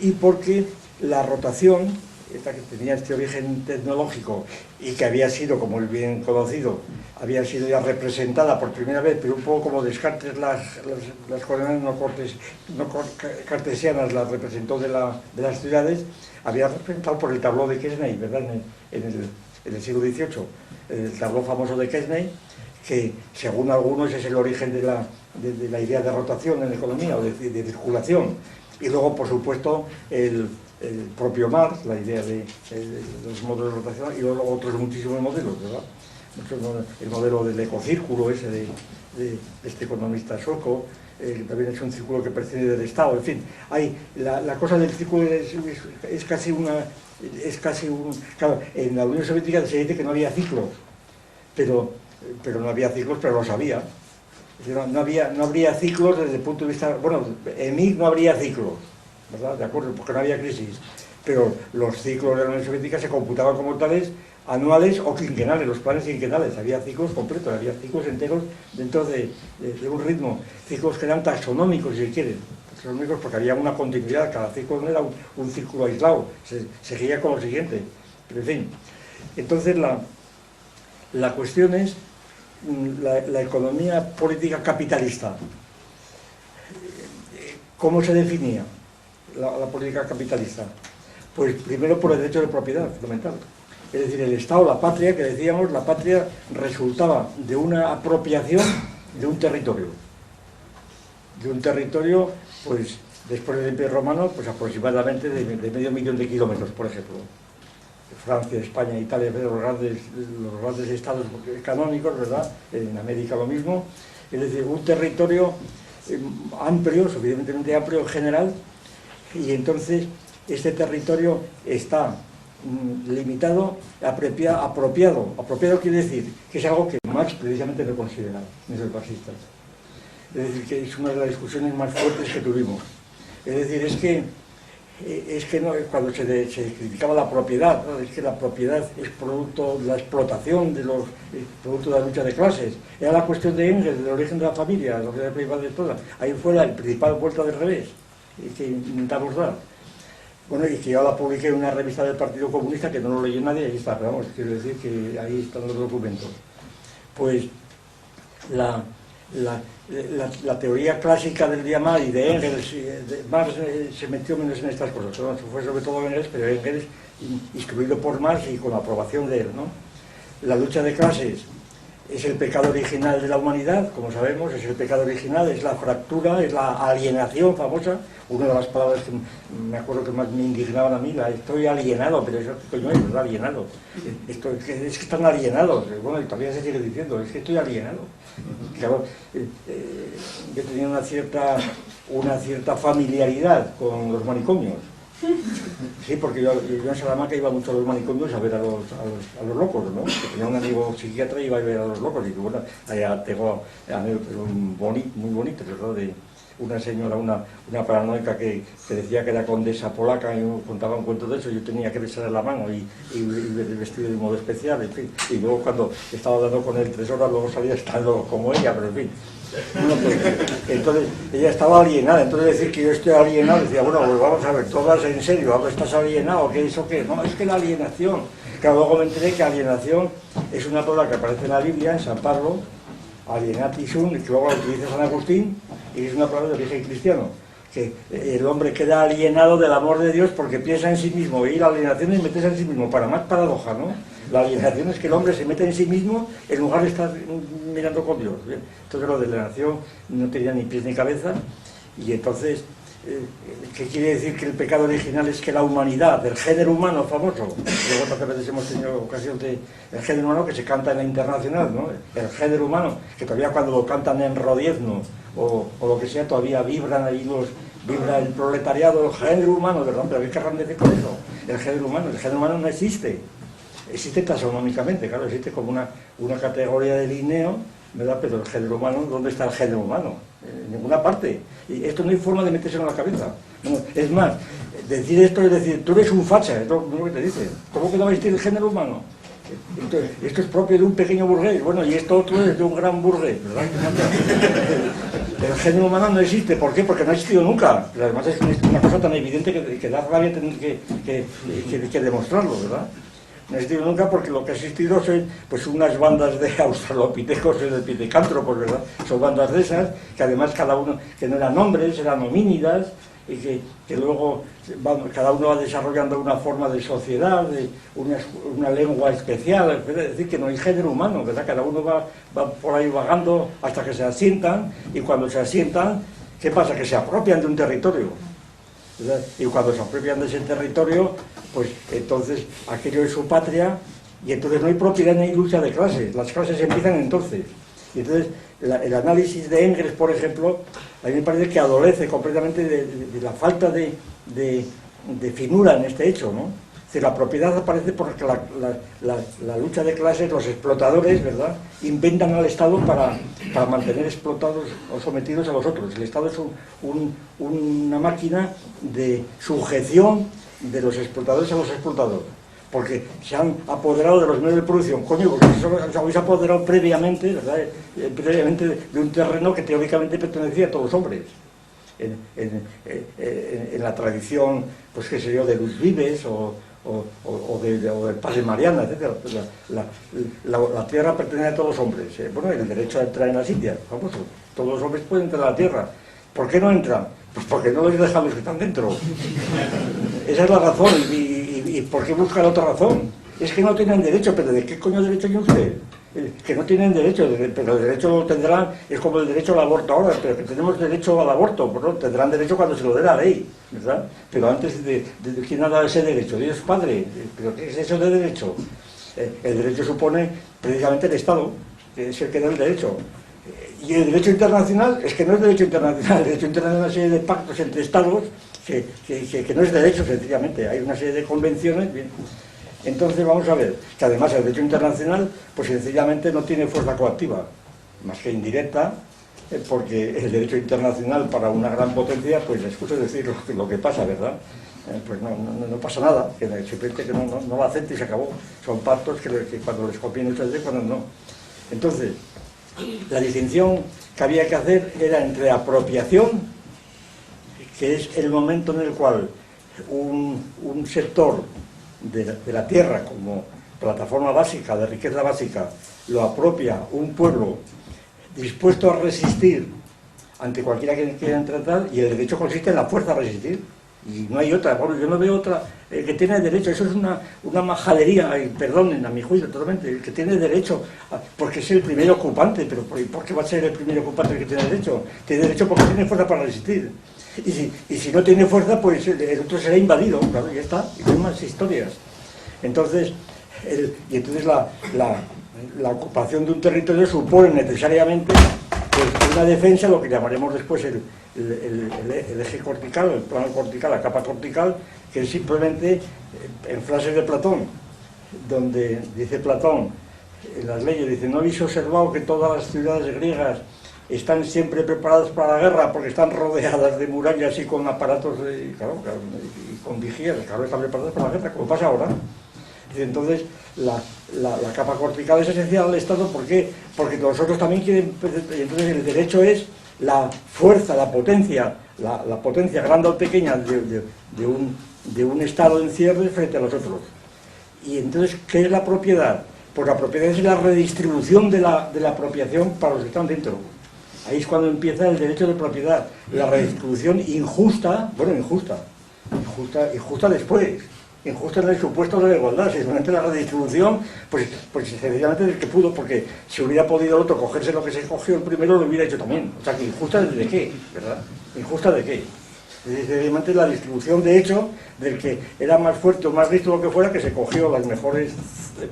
Speaker 2: y porque la rotación, esta que tenía este origen tecnológico y que había sido, como el bien conocido, había sido ya representada por primera vez, pero un poco como Descartes las coordenadas no cartesianas las representó de las ciudades, había representado por el tabló de Quesnay, ¿verdad?, en el siglo XVIII, el tabló famoso de Quesnay, que según algunos es el origen de la idea de rotación en la economía o de circulación. Y luego, por supuesto, el propio Marx, la idea de los modelos de rotación, y luego otros muchísimos modelos, ¿verdad? El modelo del ecocírculo ese de este economista sueco, también es un círculo que prescinde del Estado, en fin, la cosa del círculo es casi un... Claro, en la Unión Soviética se dice que no había ciclos, pero no había ciclos, pero los había. No habría ciclos desde el punto de vista... Bueno, en mí no habría ciclos, ¿verdad? De acuerdo, porque no había crisis. Pero los ciclos de la Unión Soviética se computaban como tales, anuales o quinquenales, los planes quinquenales. Había ciclos completos, había ciclos enteros dentro de un ritmo. Ciclos que eran taxonómicos, si se quieren. Taxonómicos porque había una continuidad, cada ciclo no era un círculo aislado, se seguía con lo siguiente. Pero en fin, entonces la cuestión es la economía política capitalista. ¿Cómo se definía la política capitalista? Pues primero por el derecho de propiedad, fundamental. Es decir, el Estado, la patria, que decíamos, la patria resultaba de una apropiación de un territorio. De un territorio, pues, después del Imperio Romano, pues aproximadamente de 500.000 kilómetros, por ejemplo. Francia, España, Italia, los grandes estados canónicos, ¿verdad? En América lo mismo. Es decir, un territorio amplio, suficientemente amplio en general, y entonces este territorio está limitado, apropiado quiere decir que es algo que Marx precisamente no considera, ni los marxistas. Es decir, que es una de las discusiones más fuertes que tuvimos. Es decir, es que no, cuando se criticaba la propiedad, ¿no? Es que la propiedad es producto de la explotación, producto de la lucha de clases. Era la cuestión de Engels, del origen de la familia, la propiedad privada de todas. Ahí fue la principal vuelta del revés que intentamos dar. Bueno, y que yo la publiqué en una revista del Partido Comunista que no lo leyó nadie, ahí está, pero vamos, quiero decir que ahí están los documentos. Pues la teoría clásica del día mal y de Engels, Marx se metió menos en estas cosas, ¿no? Fue sobre todo Engels, pero Engels instruido por Marx y con la aprobación de él, ¿no? La lucha de clases es el pecado original de la humanidad, como sabemos, es el pecado original, es la fractura, es la alienación famosa. Una de las palabras que me acuerdo que más me indignaban a mí, estoy alienado, pero eso qué coño es, ¿verdad? Alienado. Es que están alienados, bueno, y todavía se sigue diciendo, es que estoy alienado. Claro, yo tenía una cierta familiaridad con los manicomios. Sí, porque yo en Salamanca iba mucho a los manicomios a ver a los locos, ¿no? Que tenía un amigo psiquiatra y iba a ver a los locos. Y bueno, allá tengo muy bonito, ¿verdad? De una señora, una paranoica que decía que era condesa polaca y contaba un cuento de eso. Yo tenía que besarle la mano y vestido de modo especial, en fin. Y luego cuando estaba dando con él 3 horas, luego salía estando como ella, pero en fin. Bueno, pues, entonces ella estaba alienada, entonces decir que yo estoy alienado, decía, bueno, pues vamos a ver, todas en serio, ¿estás alienado? ¿Qué es o qué? No, es que la alienación, claro, luego me enteré que alienación es una palabra que aparece en la Biblia, en San Pablo, alienatisum, que luego la utiliza San Agustín, y es una palabra de origen cristiano, que el hombre queda alienado del amor de Dios porque piensa en sí mismo, y la alienación es meterse en sí mismo, para más paradoja, ¿no? La alienación es que el hombre se mete en sí mismo en lugar de estar mirando con Dios. ¿Bien? Entonces lo de la alienación no tenía ni pies ni cabeza, y entonces, ¿qué quiere decir? Que el pecado original es que la humanidad, el género humano famoso, luego tantas veces hemos tenido ocasión de el género humano que se canta en la internacional, ¿no? El género humano, que todavía cuando lo cantan en Rodiezno o lo que sea, todavía vibra el proletariado, el género humano, ¿verdad? Pero ¿qué querrán decir con eso? El género humano no existe. Existe taxonómicamente, claro, existe como una categoría de Linneo, ¿verdad? Pero el género humano, ¿dónde está el género humano? En ninguna parte. Y esto no hay forma de meterse en la cabeza. No, es más, decir esto es decir, tú eres un facha, es lo que te dicen. ¿Cómo que no va a existir el género humano? Entonces, esto es propio de un pequeño burgués, bueno, y esto otro es de un gran burgués, ¿verdad? El género humano no existe, ¿por qué? Porque no ha existido nunca. Pero además es una cosa tan evidente que da rabia tener que demostrarlo, ¿verdad? No ha existido nunca porque lo que ha existido son pues unas bandas de australopitecos y de pitecántropos, ¿verdad? Son bandas de esas, que además cada uno, que no eran hombres, eran homínidas, y que luego cada uno va desarrollando una forma de sociedad, de una lengua especial, es decir, que no hay género humano, ¿verdad? Cada uno va por ahí vagando hasta que se asientan, y cuando se asientan, ¿qué pasa? Que se apropian de un territorio, ¿verdad? Y cuando se apropian de ese territorio, pues entonces aquello es su patria, y entonces no hay propiedad ni hay lucha de clases, las clases empiezan entonces. Y entonces el análisis de Engels, por ejemplo, a mí me parece que adolece completamente de la falta de finura en este hecho, ¿no? Es decir, la propiedad aparece porque la lucha de clases, los explotadores, ¿verdad?, inventan al Estado para mantener explotados o sometidos a los otros. El Estado es una máquina de sujeción de los explotadores a los explotados, porque se han apoderado de los medios de producción. Coño, porque os habéis apoderado previamente, ¿verdad?, previamente de un terreno que teóricamente pertenecía a todos los hombres. En la tradición, pues qué sé yo, de Luz Vives o del Paz de Mariana, etc. La tierra pertenece a todos los hombres. Bueno, el derecho a entrar en las Indias, famoso. Todos los hombres pueden entrar a la tierra. ¿Por qué no entran? Pues porque no les dejan los que están dentro. Esa es la razón. ¿Y por qué buscan otra razón? Es que no tienen derecho, pero ¿de qué coño derecho tiene usted? que no tienen derecho, pero el derecho lo tendrán, es como el derecho al aborto ahora, pero que tenemos derecho al aborto, bueno, tendrán derecho cuando se lo dé la ley, ¿verdad? Pero antes de ¿quién ha dado ese derecho? Dios Padre, pero ¿qué es eso de derecho? El derecho supone precisamente el Estado, que es el que da el derecho. Y el derecho internacional es que no es derecho internacional, el derecho internacional es una serie de pactos entre Estados que no es derecho, sencillamente, hay una serie de convenciones, bien. Entonces vamos a ver, que además el derecho internacional pues sencillamente no tiene fuerza coactiva, más que indirecta, porque el derecho internacional para una gran potencia, pues les escucho decir lo que pasa, ¿verdad? Pues no pasa nada, que simplemente que no lo acepte y se acabó. Son pactos que cuando les conviene ustedes, cuando no. Entonces, la distinción que había que hacer era entre apropiación, que es el momento en el cual un sector de la tierra como plataforma básica, de riqueza básica, lo apropia un pueblo dispuesto a resistir ante cualquiera que quiera tratar, y el derecho consiste en la fuerza a resistir. Y no hay otra, bueno, yo no veo otra, el que tiene derecho, eso es una majadería, perdonen a mi juicio totalmente, el que tiene derecho, porque es el primer ocupante, pero ¿por qué va a ser el primer ocupante el que tiene derecho? Tiene derecho porque tiene fuerza para resistir. Y si no tiene fuerza, pues el otro será invadido, claro, y ya está, y no hay más historias. Entonces, la ocupación de un territorio supone necesariamente pues, una defensa, lo que llamaremos después el eje cortical, el plano cortical, la capa cortical, que es simplemente, en frases de Platón, donde dice Platón, en las leyes, dice, ¿no habéis observado que todas las ciudades griegas están siempre preparadas para la guerra porque están rodeadas de murallas y con aparatos claro, y con vigías, claro, están preparadas para la guerra, como pasa ahora? Entonces, la capa cortical es esencial al Estado, ¿por qué? Porque nosotros también quieren, entonces el derecho es la fuerza, la potencia grande o pequeña de un Estado en cierre frente a los otros. Y entonces, ¿qué es la propiedad? Pues la propiedad es la redistribución de la apropiación para los que están dentro. Ahí es cuando empieza el derecho de propiedad, la redistribución injusta después, injusta en el supuesto de la igualdad, simplemente la redistribución, pues sencillamente del que pudo, porque si hubiera podido el otro cogerse lo que se cogió el primero, lo hubiera hecho también. O sea, que injusta de qué, ¿verdad? ¿Injusta de qué? Es sencillamente la distribución de hecho del que era más fuerte o más listo lo que fuera, que se cogió las mejores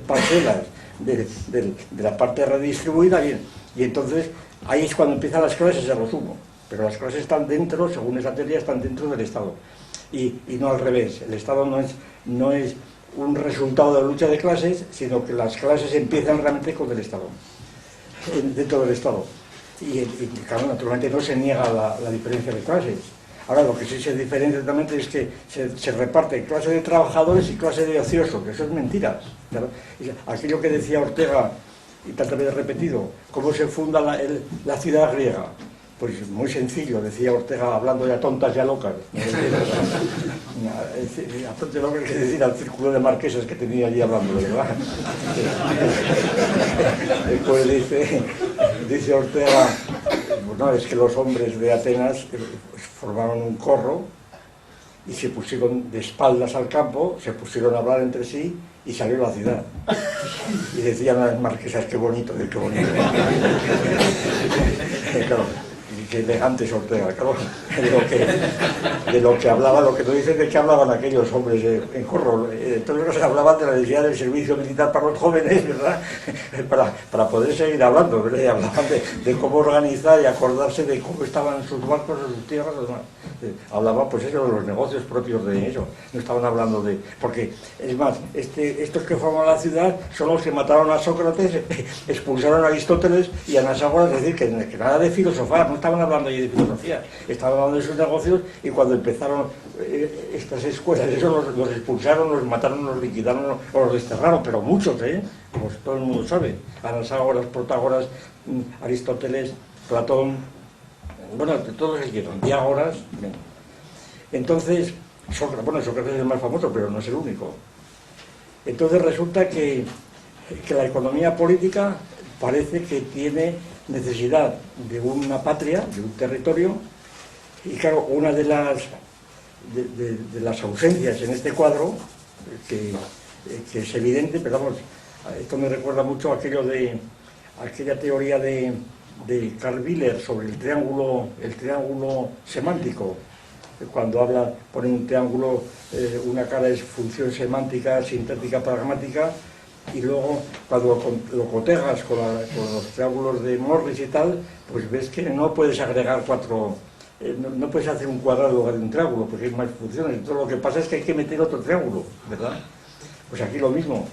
Speaker 2: parcelas de la parte redistribuida, bien. Y entonces ahí es cuando empiezan las clases, a lo sumo. Pero las clases están dentro, según esa teoría, están dentro del Estado. Y no al revés. El Estado no es un resultado de la lucha de clases, sino que las clases empiezan realmente con el Estado, dentro del Estado. Y claro, naturalmente no se niega la diferencia de clases. Ahora, lo que sí se diferencia totalmente es que se reparte clase de trabajadores y clase de ociosos, que eso es mentiras. Claro. Aquello que decía Ortega, y tantas veces repetido, ¿cómo se funda la ciudad griega? Pues muy sencillo, decía Ortega, hablando ya tontas ya locas. A tontas locas que decir al círculo de marquesas que tenía allí hablando, ¿verdad? Después dice Ortega, bueno, es que los hombres de Atenas formaron un corro y se pusieron de espaldas al campo, se pusieron a hablar entre sí y salió la ciudad. Y decían las marquesas, qué bonito, qué bonito. Claro, qué elegante es Ortega, claro, de lo que hablaba, lo que tú dices de que hablaban aquellos hombres en corro. Entonces se hablaban de la necesidad del servicio militar para los jóvenes, ¿verdad? Para poder seguir hablando, ¿verdad? Y hablaban de cómo organizar y acordarse de cómo estaban sus barcos, sus tierras, demás. Hablaban, pues eso, de los negocios propios de eso. No estaban hablando de... Porque, es más, estos que forman la ciudad son los que mataron a Sócrates, expulsaron a Aristóteles y a Anaxágoras, es decir, que nada de filosofar, no estaban hablando allí de filosofía, estaban hablando de sus negocios, y cuando empezaron estas escuelas, eso los expulsaron, los mataron, los liquidaron o los desterraron, pero muchos, como todo el mundo sabe, Anaxágoras, Protágoras, Aristóteles, Platón, bueno, todos siguieron, Diágoras. Entonces, Sócrates es el más famoso, pero no es el único. Entonces resulta que la economía política parece que tiene necesidad de una patria, de un territorio, y claro, una de las ausencias en este cuadro, que es evidente, pero vamos, esto me recuerda mucho a aquello de aquella teoría de Carl Wheeler sobre el triángulo semántico, cuando pone un triángulo, una cara es función semántica, sintáctica, pragmática, y luego cuando lo cotejas con los triángulos de Morris y tal, pues ves que no puedes agregar no puedes hacer un cuadrado en lugar de un triángulo, porque hay más funciones. Entonces lo que pasa es que hay que meter otro triángulo, ¿verdad? Pues aquí lo mismo.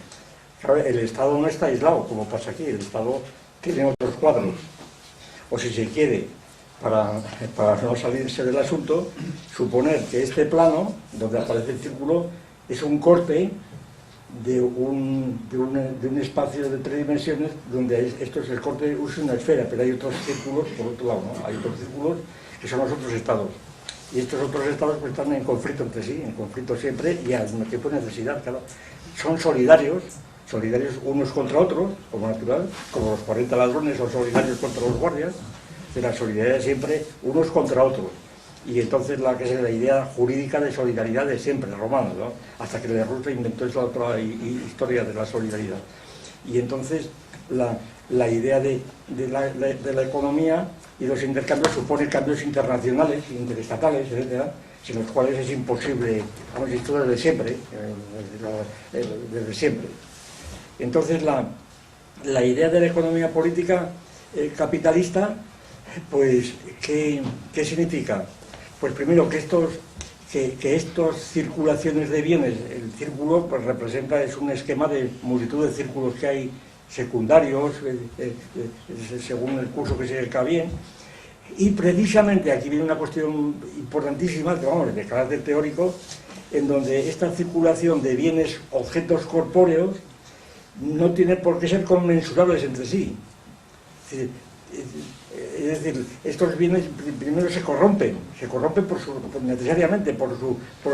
Speaker 2: Claro, el Estado no está aislado, como pasa aquí, el Estado tiene otros cuadros. O si se quiere, para no salirse del asunto, suponer que este plano, donde aparece el círculo, es un corte de un espacio de 3 dimensiones, donde esto es el corte, es una esfera, pero hay otros círculos por otro lado, ¿no? Hay otros círculos que son los otros estados. Y estos otros estados pues, están en conflicto entre sí, en conflicto siempre, y al mismo tiempo necesidad, claro. Son solidarios unos contra otros, como natural, como los 40 ladrones son solidarios contra los guardias, de la solidaridad siempre unos contra otros. Y entonces que es la idea jurídica de solidaridad de siempre, romana, ¿no? Hasta que Lerroux inventó esa otra historia de la solidaridad. Y entonces la idea de la economía y los intercambios supone cambios internacionales, interestatales, etcétera, sin los cuales es imposible, vamos a decir, desde siempre, desde siempre. Entonces la idea de la economía política capitalista, pues, ¿qué significa? Pues primero que estas circulaciones de bienes, el círculo pues es un esquema de multitud de círculos que hay secundarios, según el curso que se acerca bien, y precisamente aquí viene una cuestión importantísima, vamos, de carácter teórico, en donde esta circulación de bienes, objetos corpóreos, no tiene por qué ser conmensurables entre sí. Es decir, estos bienes primero se corrompen necesariamente por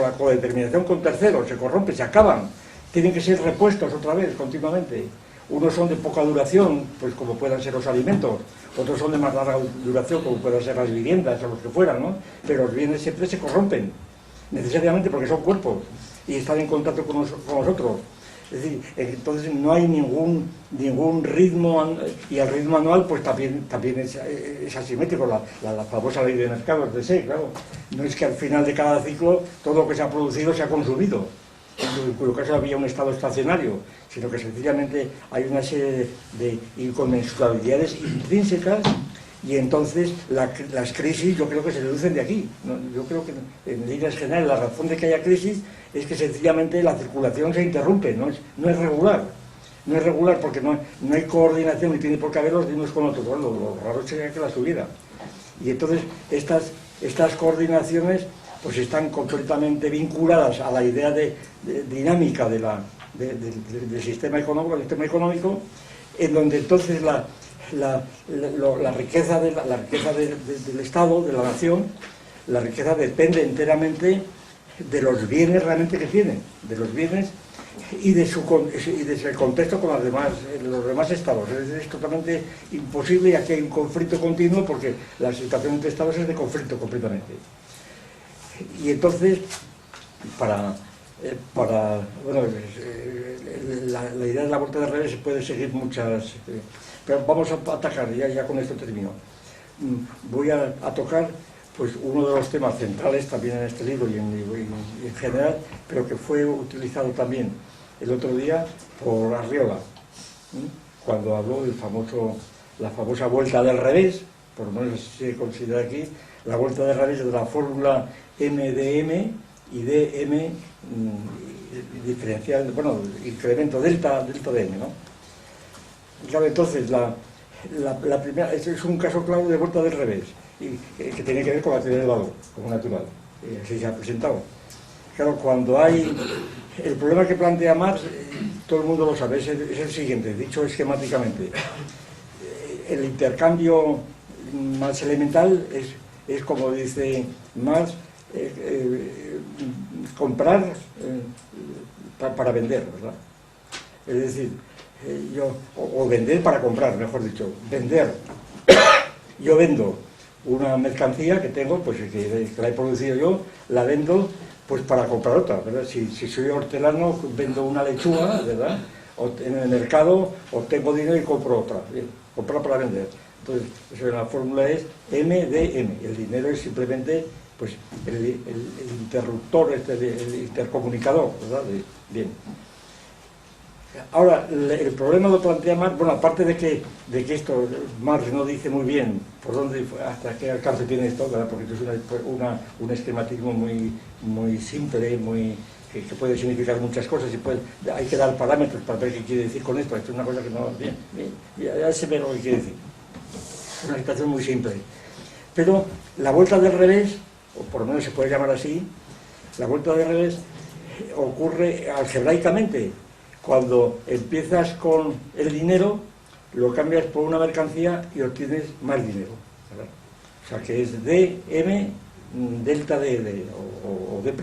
Speaker 2: la codeterminación con terceros, se corrompen, se acaban, tienen que ser repuestos otra vez continuamente. Unos son de poca duración, pues como puedan ser los alimentos, otros son de más larga duración, como puedan ser las viviendas o los que fueran, ¿no? Pero los bienes siempre se corrompen, necesariamente porque son cuerpos y están en contacto con nosotros. Es decir, entonces no hay ningún ritmo, y el ritmo anual pues también es asimétrico, la famosa ley de mercados de C, claro. No es que al final de cada ciclo todo lo que se ha producido se ha consumido, en cuyo caso había un estado estacionario, sino que sencillamente hay una serie de inconmensurabilidades intrínsecas, y entonces las crisis yo creo que se deducen de aquí, ¿no? Yo creo que en líneas generales la razón de que haya crisis es que sencillamente la circulación se interrumpe, no es regular porque no hay coordinación ni tiene por qué haberlos de unos con otros. Bueno, lo raro sería que las hubiera. Y entonces estas coordinaciones pues están completamente vinculadas a la idea de dinámica del sistema económico, en donde entonces la riqueza del Estado, de la nación, la riqueza depende enteramente de los bienes realmente que tienen, de los bienes y de su contexto con los demás estados. Es totalmente imposible, y aquí hay un conflicto continuo porque la situación entre estados es de conflicto completamente. Y entonces, la idea de la vuelta de revés se puede seguir muchas... pero vamos a atacar, ya con esto termino. Voy a tocar pues uno de los temas centrales también en este libro y en general, pero que fue utilizado también el otro día por Arriola, cuando habló de la famosa vuelta del revés, por lo menos se considera aquí, la vuelta del revés de la fórmula M de M y de M diferencial, bueno, incremento delta de M, ¿no? Claro, entonces la primera, es un caso claro de vuelta del revés, y que tiene que ver con la teoría del valor, como natural, así se ha presentado. Claro, cuando hay... El problema que plantea Marx, todo el mundo lo sabe, es el siguiente, dicho esquemáticamente. El intercambio más elemental es como dice Marx, comprar para vender, ¿verdad? Es decir, o vender para comprar, mejor dicho, vender. Yo vendo una mercancía que tengo, pues que la he producido yo, la vendo pues para comprar otra, ¿verdad? Si soy hortelano, vendo una lechuga, ¿verdad? o en el mercado, o tengo dinero y compro otra, bien, comprar para vender. Entonces, eso, la fórmula es M de M. El dinero es simplemente pues, el interruptor, el intercomunicador, ¿verdad? Bien. Ahora, el problema lo plantea Marx, bueno, aparte de que esto, Marx no dice muy bien por dónde, hasta qué alcance tiene esto, ¿verdad? Porque esto es un esquematismo muy simple, que puede significar muchas cosas y hay que dar parámetros para ver qué quiere decir con esto. Esto es una cosa que no... Bien, ya se ve lo que quiere decir. Es una situación muy simple. Pero la vuelta del revés, o por lo menos se puede llamar así, la vuelta del revés ocurre algebraicamente. Cuando empiezas con el dinero, lo cambias por una mercancía y obtienes más dinero, ¿verdad? O sea que es DM delta D o D',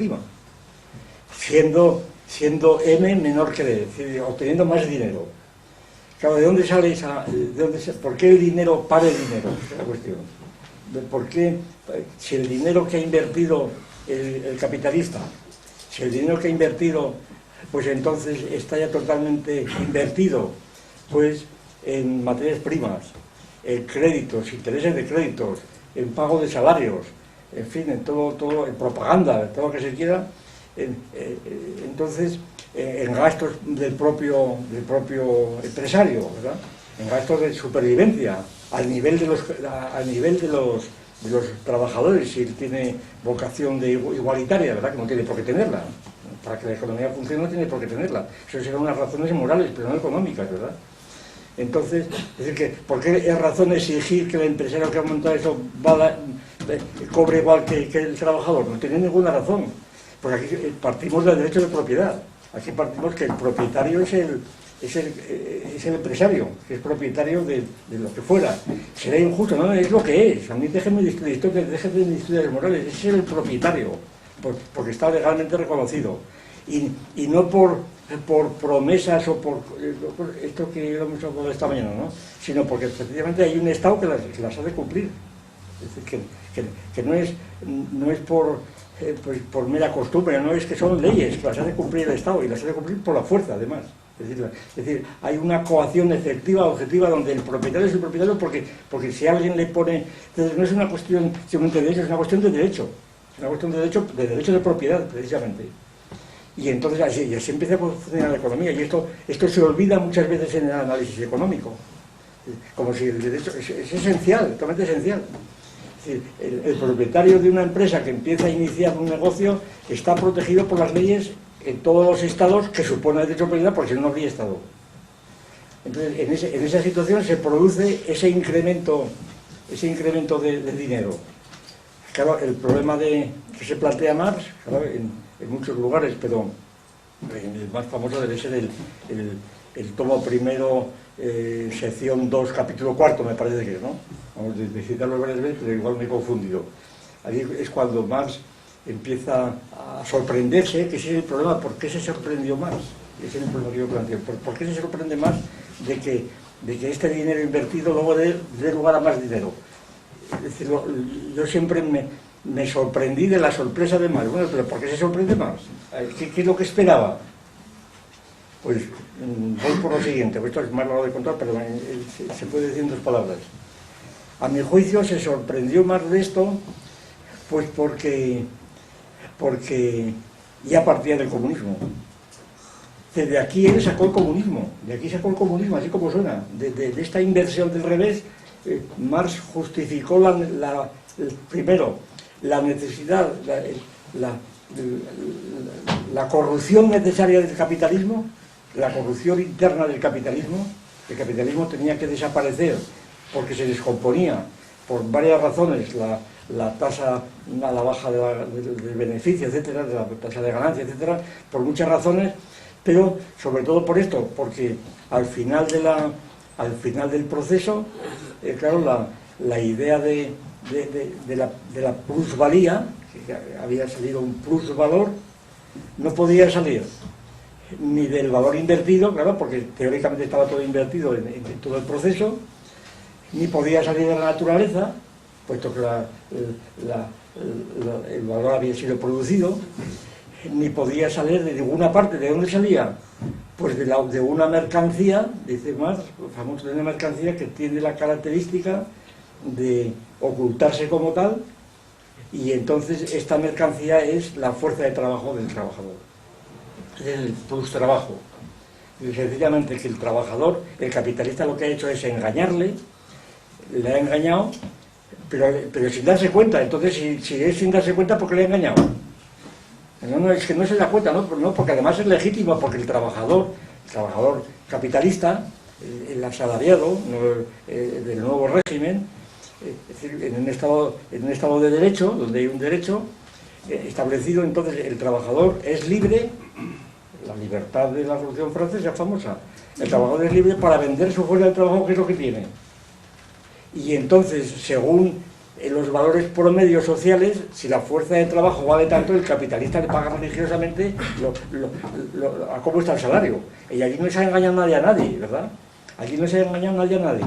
Speaker 2: siendo M menor que D, es decir, obteniendo más dinero. Claro, ¿de dónde sale por qué el dinero para el dinero? Esa es la cuestión. ¿Por qué, si el dinero que ha invertido el capitalista, si el dinero que ha invertido, pues entonces está ya totalmente invertido pues en materias primas, en créditos, intereses de créditos, en pago de salarios, en fin, en todo, en propaganda, en todo lo que se quiera, entonces en gastos del propio empresario, ¿verdad? En gastos de supervivencia, al nivel de los trabajadores, si él tiene vocación de igualitaria, ¿verdad? Que no tiene por qué tenerla. Para que la economía funcione no tiene por qué tenerla. Eso serán unas razones morales, pero no económicas, ¿verdad? Entonces, es decir, que ¿por qué es razón exigir que el empresario que ha montado eso cobre igual que el trabajador? No tiene ninguna razón. Porque aquí partimos del derecho de propiedad. Aquí partimos que el propietario es el empresario, que es propietario de lo que fuera. Será injusto, no, es lo que es. A mí déjenme de historias morales. Ese es el propietario, porque está legalmente reconocido. Y no por promesas o por esto que hemos hablado esta mañana, ¿no? Sino porque efectivamente hay un Estado que las ha de cumplir. Es decir, que no es por mera costumbre, no es que son leyes, que las ha de cumplir el Estado y las ha de cumplir por la fuerza, además. Es decir, hay una coacción efectiva, objetiva, donde el propietario es el propietario porque si alguien le pone... Entonces no es una cuestión simplemente de derecho, es una cuestión de derecho. Es una cuestión de derecho de propiedad, precisamente. Y entonces así empieza a funcionar la economía. Y esto se olvida muchas veces en el análisis económico. Como si el derecho es esencial, totalmente esencial. Es decir, el propietario de una empresa que empieza a iniciar un negocio está protegido por las leyes en todos los estados que supone el derecho de propiedad, porque si no, no habría estado. Entonces, en esa situación se produce ese incremento de dinero. Claro, el problema que se plantea Marx, claro, en muchos lugares, pero el más famoso debe ser el tomo primero, sección 2, capítulo 4, me parece que es, ¿no? Vamos a citarlo varias veces, pero igual me he confundido. Ahí es cuando Marx empieza a sorprenderse, que ese es el problema. ¿Por qué se sorprendió Marx? Ese es el problema que yo planteo. ¿Por qué se sorprende Marx de que este dinero invertido luego dé lugar a más dinero? Es decir, yo siempre me sorprendí de la sorpresa de Marx. Bueno, pero ¿por qué se sorprende Marx? ¿Qué es lo que esperaba? Pues voy por lo siguiente, esto es más largo de contar, pero se puede decir en 2 palabras. A mi juicio se sorprendió Marx de esto, pues porque ya partía del comunismo. De aquí él sacó el comunismo, así como suena. De esta inversión del revés, Marx justificó primero la necesidad, la corrupción necesaria del capitalismo, la corrupción interna del capitalismo. El capitalismo tenía que desaparecer porque se descomponía por varias razones, la tasa a la baja del beneficio, etcétera, de la tasa de ganancia, etcétera, por muchas razones, pero sobre todo por esto, porque al final del proceso, claro, la idea de la plusvalía, que había salido un plusvalor, no podía salir ni del valor invertido, claro, porque teóricamente estaba todo invertido en todo el proceso, ni podía salir de la naturaleza, puesto que el valor había sido producido, ni podía salir de ninguna parte. ¿De dónde salía? pues de una mercancía, dice Marx, famoso, de una mercancía que tiene la característica de ocultarse como tal, y entonces esta mercancía es la fuerza de trabajo del trabajador, es el plus trabajo. Y sencillamente que el trabajador, el capitalista, lo que ha hecho es engañarle, le ha engañado, pero sin darse cuenta. Entonces, si es sin darse cuenta, ¿por qué le ha engañado? No, es que no se da cuenta, ¿no? Porque además es legítimo, porque el trabajador capitalista, el asalariado del nuevo régimen, es decir, en un estado de derecho, donde hay un derecho establecido, entonces el trabajador es libre, la libertad de la Revolución Francesa famosa, el trabajador es libre para vender su fuerza de trabajo, que es lo que tiene. Y entonces, según los valores promedios sociales, si la fuerza de trabajo vale tanto, el capitalista le paga religiosamente a cómo está el salario. Y allí no se ha engañado nadie a nadie, ¿verdad? Allí no se ha engañado nadie a nadie.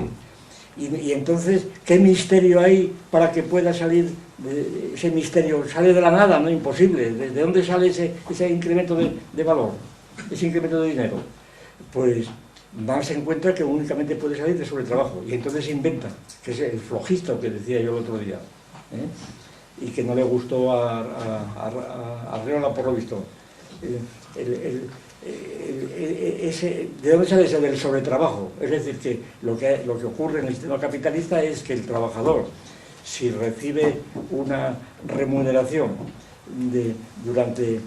Speaker 2: Y entonces, ¿qué misterio hay para que pueda salir ese misterio? Sale de la nada, ¿no? Imposible. ¿De dónde sale ese incremento de valor? Ese incremento de dinero. Pues Marx se encuentra que únicamente puede salir de sobretrabajo, y entonces se inventa, que es el flojisto que decía yo el otro día, y que no le gustó a Arriola, por lo visto. ¿De dónde sale ese del sobretrabajo? Es decir, que lo que ocurre en el sistema capitalista es que el trabajador, si recibe una remuneración durante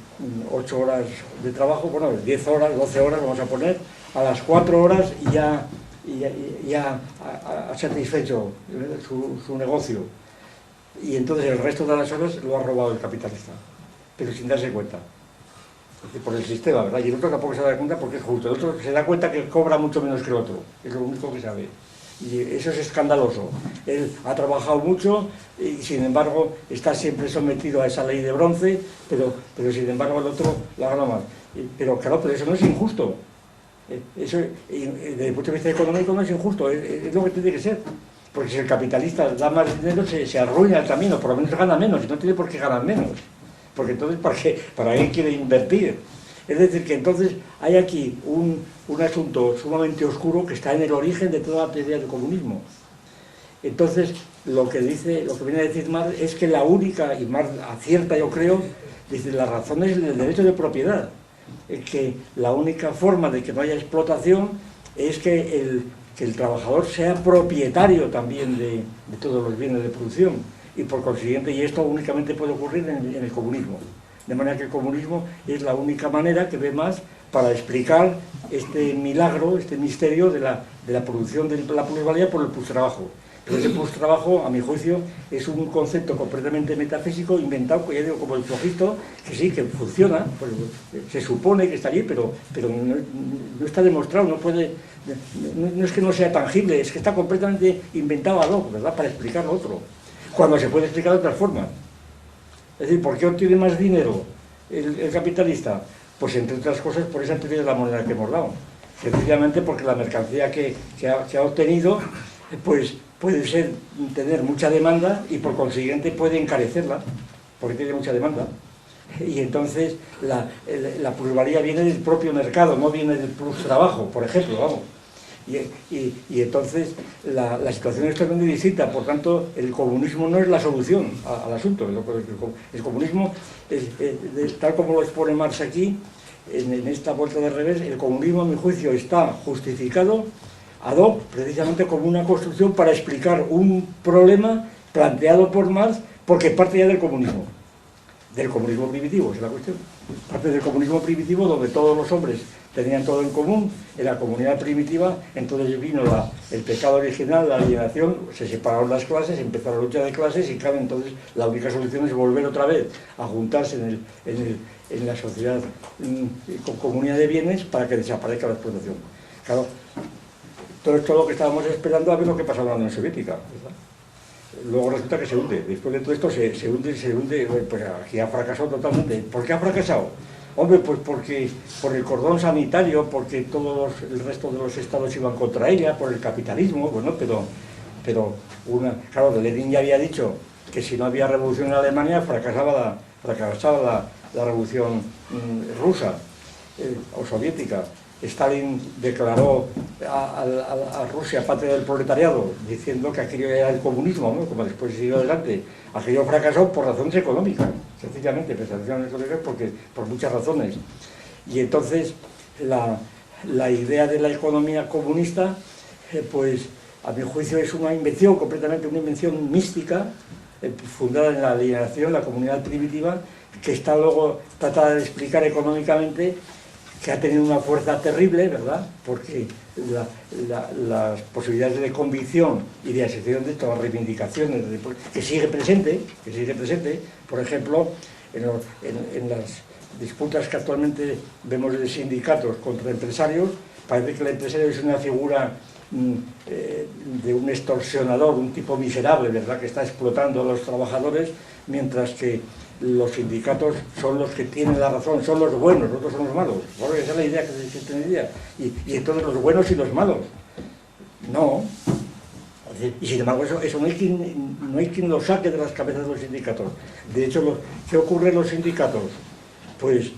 Speaker 2: 8 horas de trabajo, bueno, 10 horas, 12 horas, vamos a poner, a las 4 horas ya ha satisfecho su negocio, y entonces el resto de las horas lo ha robado el capitalista, pero sin darse cuenta, por el sistema, ¿verdad? Y el otro tampoco se da cuenta porque es justo, el otro se da cuenta que cobra mucho menos que el otro, es lo único que sabe. Y eso es escandaloso. Él ha trabajado mucho y sin embargo está siempre sometido a esa ley de bronce, pero sin embargo el otro la gana más. Pero claro, pero eso no es injusto. Eso, desde el punto de vista económico, no es injusto, es lo que tiene que ser. Porque si el capitalista da más dinero, se arruina el camino, por lo menos gana menos, y no tiene por qué ganar menos. Porque entonces, ¿para qué quiere invertir? Es decir, que entonces hay aquí un asunto sumamente oscuro que está en el origen de toda la teoría del comunismo. Entonces, lo que viene a decir Marx es que la única, y Marx acierta yo creo, dice, la razón es el derecho de propiedad. Que la única forma de que no haya explotación es que el trabajador sea propietario también de todos los bienes de producción, y por consiguiente, y esto únicamente puede ocurrir en el comunismo. De manera que el comunismo es la única manera que ve más para explicar este milagro, este misterio de la producción de la plusvalía por el plustrabajo. Pero ese plustrabajo, a mi juicio, es un concepto completamente metafísico, inventado, ya digo, como el flojito, que sí, que funciona, pues, se supone que está allí, pero no está demostrado, no es que no sea tangible, es que está completamente inventado ad hoc, ¿verdad?, para explicar lo otro, cuando se puede explicar de otras formas. Es decir, ¿por qué obtiene más dinero el capitalista? Pues entre otras cosas por esa teoría de la moneda que hemos dado. Sencillamente porque la mercancía que ha obtenido, pues puede tener mucha demanda y por consiguiente puede encarecerla, porque tiene mucha demanda. Y entonces la plusvalía viene del propio mercado, no viene del plus trabajo, por ejemplo, vamos. Y entonces la situación es totalmente distinta. Por tanto, el comunismo no es la solución al asunto. El comunismo, tal como lo expone Marx aquí, en esta vuelta de revés, el comunismo, a mi juicio, está justificado ad hoc, precisamente como una construcción para explicar un problema planteado por Marx, porque parte ya del comunismo primitivo, es la cuestión. Parte del comunismo primitivo, donde todos los hombres tenían todo en común. En la comunidad primitiva, entonces vino el pecado original, la alienación, se separaron las clases, empezó la lucha de clases, y claro, entonces la única solución es volver otra vez a juntarse en la sociedad con comunidad de bienes para que desaparezca la explotación. Claro, todo esto es lo que estábamos esperando a ver lo que pasaba en la Unión Soviética, ¿verdad? Luego resulta que se hunde. Después de todo esto se hunde, pues aquí ha fracasado totalmente. ¿Por qué ha fracasado? Hombre, pues porque por el cordón sanitario, porque el resto de los estados iban contra ella, por el capitalismo, bueno, pero claro, Lenin ya había dicho que si no había revolución en Alemania fracasaba la revolución rusa o soviética. Stalin declaró a Rusia patria del proletariado, diciendo que aquello era el comunismo, ¿no? Como después siguió adelante. Aquello fracasó por razones económicas, sencillamente, porque por muchas razones. Y entonces la idea de la economía comunista, pues a mi juicio es una invención, completamente una invención mística, fundada en la alienación, la comunidad primitiva, que está luego tratada de explicar económicamente, que ha tenido una fuerza terrible, ¿verdad? Porque las posibilidades de convicción y de asociación de todas las reivindicaciones que sigue presente, por ejemplo, en las disputas que actualmente vemos de sindicatos contra empresarios, parece que el empresario es una figura de un extorsionador, un tipo miserable, ¿verdad?, que está explotando a los trabajadores, mientras que los sindicatos son los que tienen la razón, son los buenos, los otros son los malos. Bueno, esa es la idea que se tendría. Y entonces los buenos y los malos. No. Y sin embargo, eso no hay quien lo saque de las cabezas de los sindicatos. De hecho, ¿qué ocurre en los sindicatos? Pues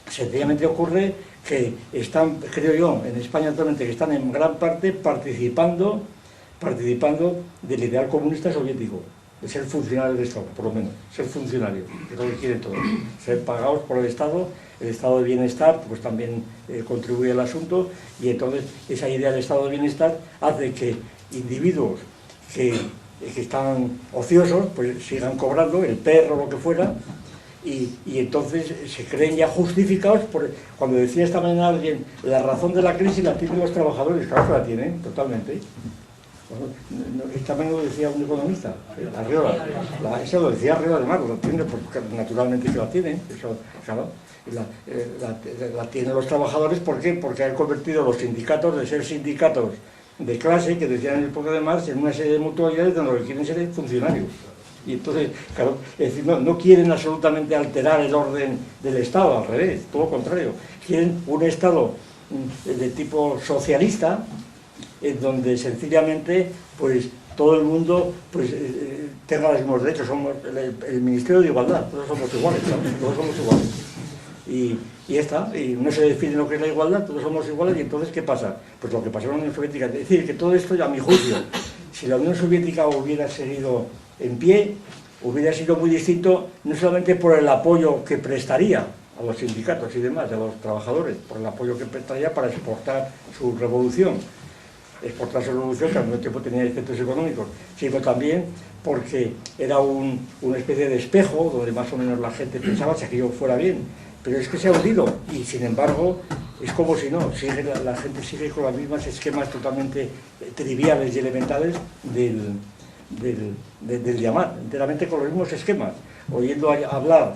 Speaker 2: sencillamente ocurre que están, creo yo, en España actualmente, que están en gran parte participando del ideal comunista soviético, de ser funcionario del Estado, por lo menos, ser funcionario, que es lo que quieren todos, ser pagados por el Estado de bienestar, pues también contribuye al asunto, y entonces esa idea del estado de bienestar hace que individuos que están ociosos, pues sigan cobrando, el perro o lo que fuera, y entonces se creen ya justificados cuando decía esta mañana alguien, la razón de la crisis la tienen los trabajadores, claro que la tienen, totalmente. Bueno, esta mañana lo decía un economista, Arriola, eso lo decía Arriola, además, lo tiene, porque naturalmente que la tienen, eso, claro, la tienen los trabajadores, ¿por qué? Porque han convertido los sindicatos de ser sindicatos de clase, que decían en el época de Marx, en una serie de mutualidades donde lo que quieren ser funcionarios. Y entonces, claro, es decir, no quieren absolutamente alterar el orden del Estado, al revés, todo lo contrario. Quieren un Estado de tipo socialista, en donde sencillamente pues todo el mundo pues tenga los mismos derechos. Somos el Ministerio de Igualdad, todos somos iguales, ¿sabes? Todos somos iguales. Y ya está, y no se define lo que es la igualdad, todos somos iguales, y entonces ¿qué pasa? Pues lo que pasó en la Unión Soviética. Es decir, que todo esto, a mi juicio, si la Unión Soviética hubiera seguido en pie, hubiera sido muy distinto, no solamente por el apoyo que prestaría a los sindicatos y demás, a los trabajadores, por el apoyo que prestaría para exportar su revolución, que al mismo tiempo tenía efectos económicos, sino también porque era una especie de espejo donde más o menos la gente pensaba si aquello fuera bien. Pero es que se ha hundido, y sin embargo es como si no, la gente sigue con los mismos esquemas totalmente triviales y elementales del llamar, enteramente con los mismos esquemas, oyendo hablar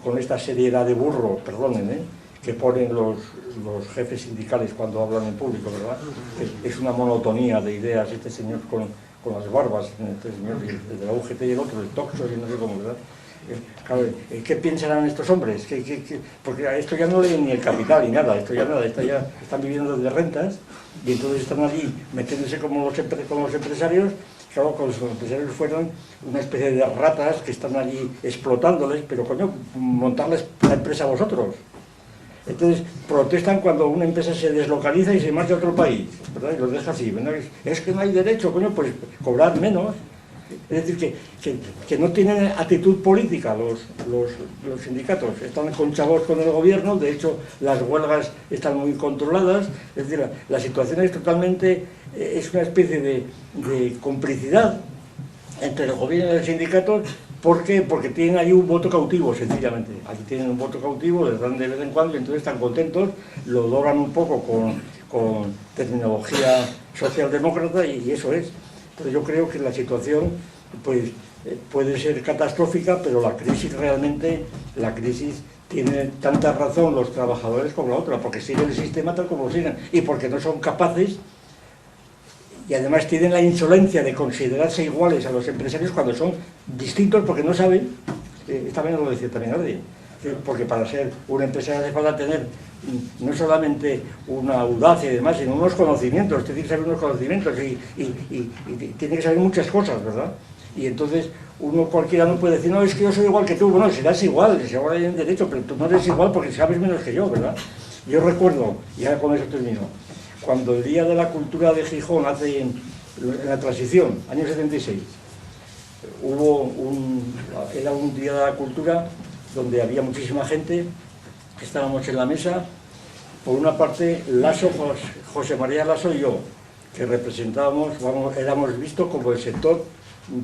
Speaker 2: con esta seriedad de burro, perdonen, que ponen los jefes sindicales cuando hablan en público, ¿verdad? Es una monotonía de ideas, este señor con las barbas, este señor de la UGT y el otro, el Toxo y no sé cómo, ¿verdad? Claro, ¿qué pensarán estos hombres? Porque esto ya no leen ni el capital ni nada, esto ya están viviendo de rentas, y entonces están allí metiéndose como los empresarios. Claro, como si los empresarios fueran una especie de ratas que están allí explotándoles, pero coño, montarles la empresa a vosotros. Entonces protestan cuando una empresa se deslocaliza y se marcha a otro país, ¿verdad? Y los deja así, ¿verdad? Es que no hay derecho, coño, pues cobrar menos. Es decir, que no tienen actitud política los sindicatos, están conchavados con el gobierno, de hecho las huelgas están muy controladas, es decir, la situación es totalmente, es una especie de complicidad entre el gobierno y los sindicatos. ¿Por qué? Porque tienen ahí un voto cautivo, sencillamente. Aquí tienen un voto cautivo, les dan de vez en cuando y entonces están contentos, lo logran un poco con terminología socialdemócrata y eso es. Pero yo creo que la situación pues, puede ser catastrófica, pero la crisis tiene tanta razón los trabajadores como la otra, porque siguen el sistema tal como lo siguen y porque no son capaces. Y además tienen la insolencia de considerarse iguales a los empresarios cuando son distintos porque no saben, esta vez no lo decía también alguien, porque para ser un empresario hace falta tener no solamente una audacia y demás, sino unos conocimientos, tiene que saber unos conocimientos y tiene que saber muchas cosas, ¿verdad? Y entonces uno cualquiera no puede decir, no, es que yo soy igual que tú, bueno, serás igual, si ahora hay un derecho, pero tú no eres igual porque sabes menos que yo, ¿verdad? Yo recuerdo, y ahora con eso termino, cuando el Día de la Cultura de Gijón, en la transición, año 76, era un Día de la Cultura donde había muchísima gente, estábamos en la mesa, por una parte Lasso, José María Lasso y yo, que representábamos, éramos vistos como el sector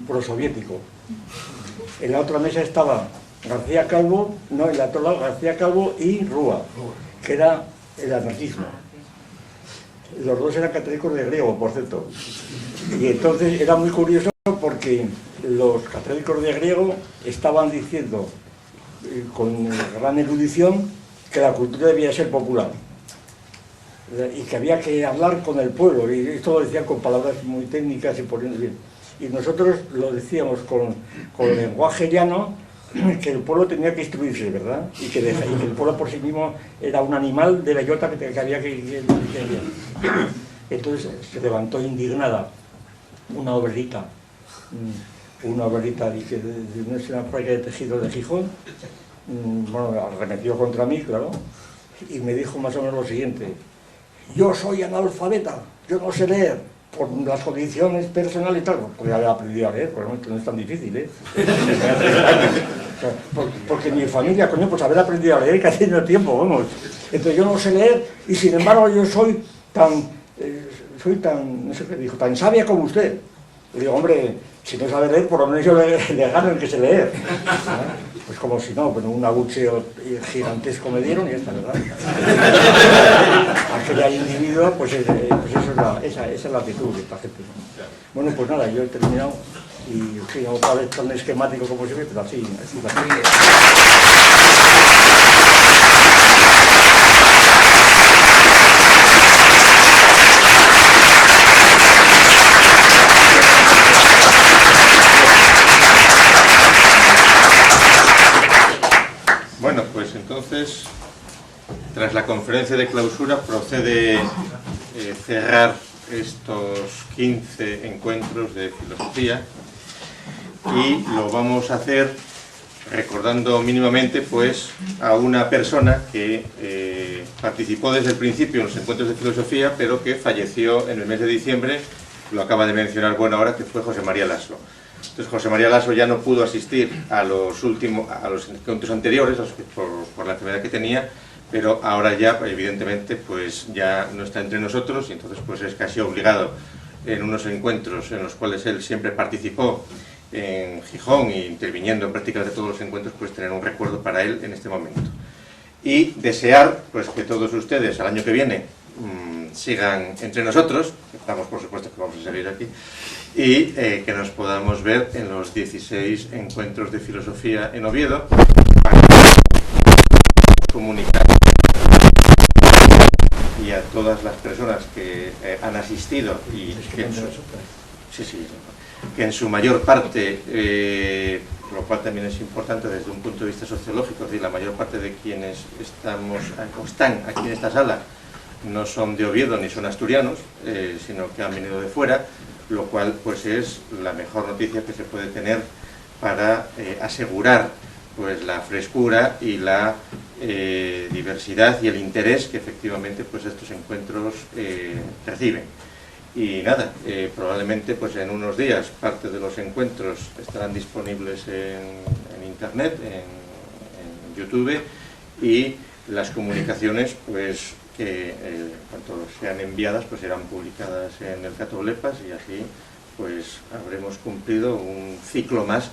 Speaker 2: prosoviético. En la otra mesa estaba García Calvo, no, en la otro lado García Calvo y Rúa, que era el anarquismo. Los dos eran católicos de griego, por cierto. Y entonces era muy curioso porque los católicos de griego estaban diciendo con gran erudición que la cultura debía ser popular y que había que hablar con el pueblo, y esto lo decían con palabras muy técnicas y poniendo bien. Y nosotros lo decíamos con lenguaje llano, que el pueblo tenía que instruirse, ¿verdad? Y que el pueblo por sí mismo era un animal de bellota que había que... Entonces se levantó indignada una obrerita, dije, de una fábrica de tejidos de Gijón, bueno, arremetió contra mí, claro, y me dijo más o menos lo siguiente: yo soy analfabeta, yo no sé leer, por las condiciones personales y tal, porque ya había aprendido a leer, porque no es tan difícil, ¿eh? O sea, porque mi familia, coño, pues haber aprendido a leer que ha tenido tiempo, vamos. Entonces yo no sé leer y sin embargo yo soy tan, no sé qué dijo, tan sabia como usted. Y digo, hombre, si no sabe leer, por lo menos yo le gano en que sé leer. ¿No? Pues como si no, bueno, un abucheo gigantesco me dieron y ya está, ¿verdad? Aquel individuo, pues eso esa es la actitud de esta gente. Bueno, pues nada, yo he terminado y sí, otra vez tan esquemático como siempre, pero así.
Speaker 3: Bueno, pues entonces, tras la conferencia de clausura, procede cerrar estos 15 encuentros de filosofía y lo vamos a hacer recordando mínimamente pues a una persona que participó desde el principio en los encuentros de filosofía, pero que falleció en el mes de diciembre, lo acaba de mencionar buena hora, que fue José María Lasso. Entonces José María Lasso ya no pudo asistir a los encuentros anteriores por la enfermedad que tenía, pero ahora ya evidentemente pues ya no está entre nosotros y entonces pues es casi obligado en unos encuentros en los cuales él siempre participó en Gijón e interviniendo en prácticamente todos los encuentros, pues tener un recuerdo para él en este momento. Y desear pues que todos ustedes al año que viene sigan entre nosotros, estamos por supuesto que vamos a seguir aquí, y que nos podamos ver en los 16 encuentros de filosofía en Oviedo para comunicar y a todas las personas que han asistido y que en su mayor parte, lo cual también es importante desde un punto de vista sociológico, es decir, la mayor parte de quienes están aquí en esta sala no son de Oviedo ni son asturianos, sino que han venido de fuera, lo cual pues es la mejor noticia que se puede tener para asegurar pues la frescura y la diversidad y el interés que efectivamente pues estos encuentros reciben. Y nada, probablemente pues en unos días parte de los encuentros estarán disponibles en internet, en YouTube, y las comunicaciones pues que cuanto sean enviadas pues serán publicadas en el Catolepas, y así pues habremos cumplido un ciclo más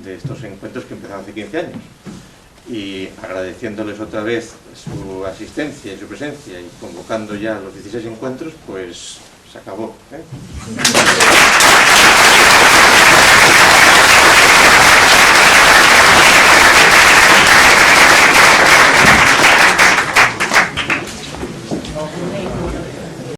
Speaker 3: de estos encuentros que empezaron hace 15 años. Y agradeciéndoles otra vez su asistencia y su presencia y convocando ya los 16 encuentros, pues se acabó, ¿eh?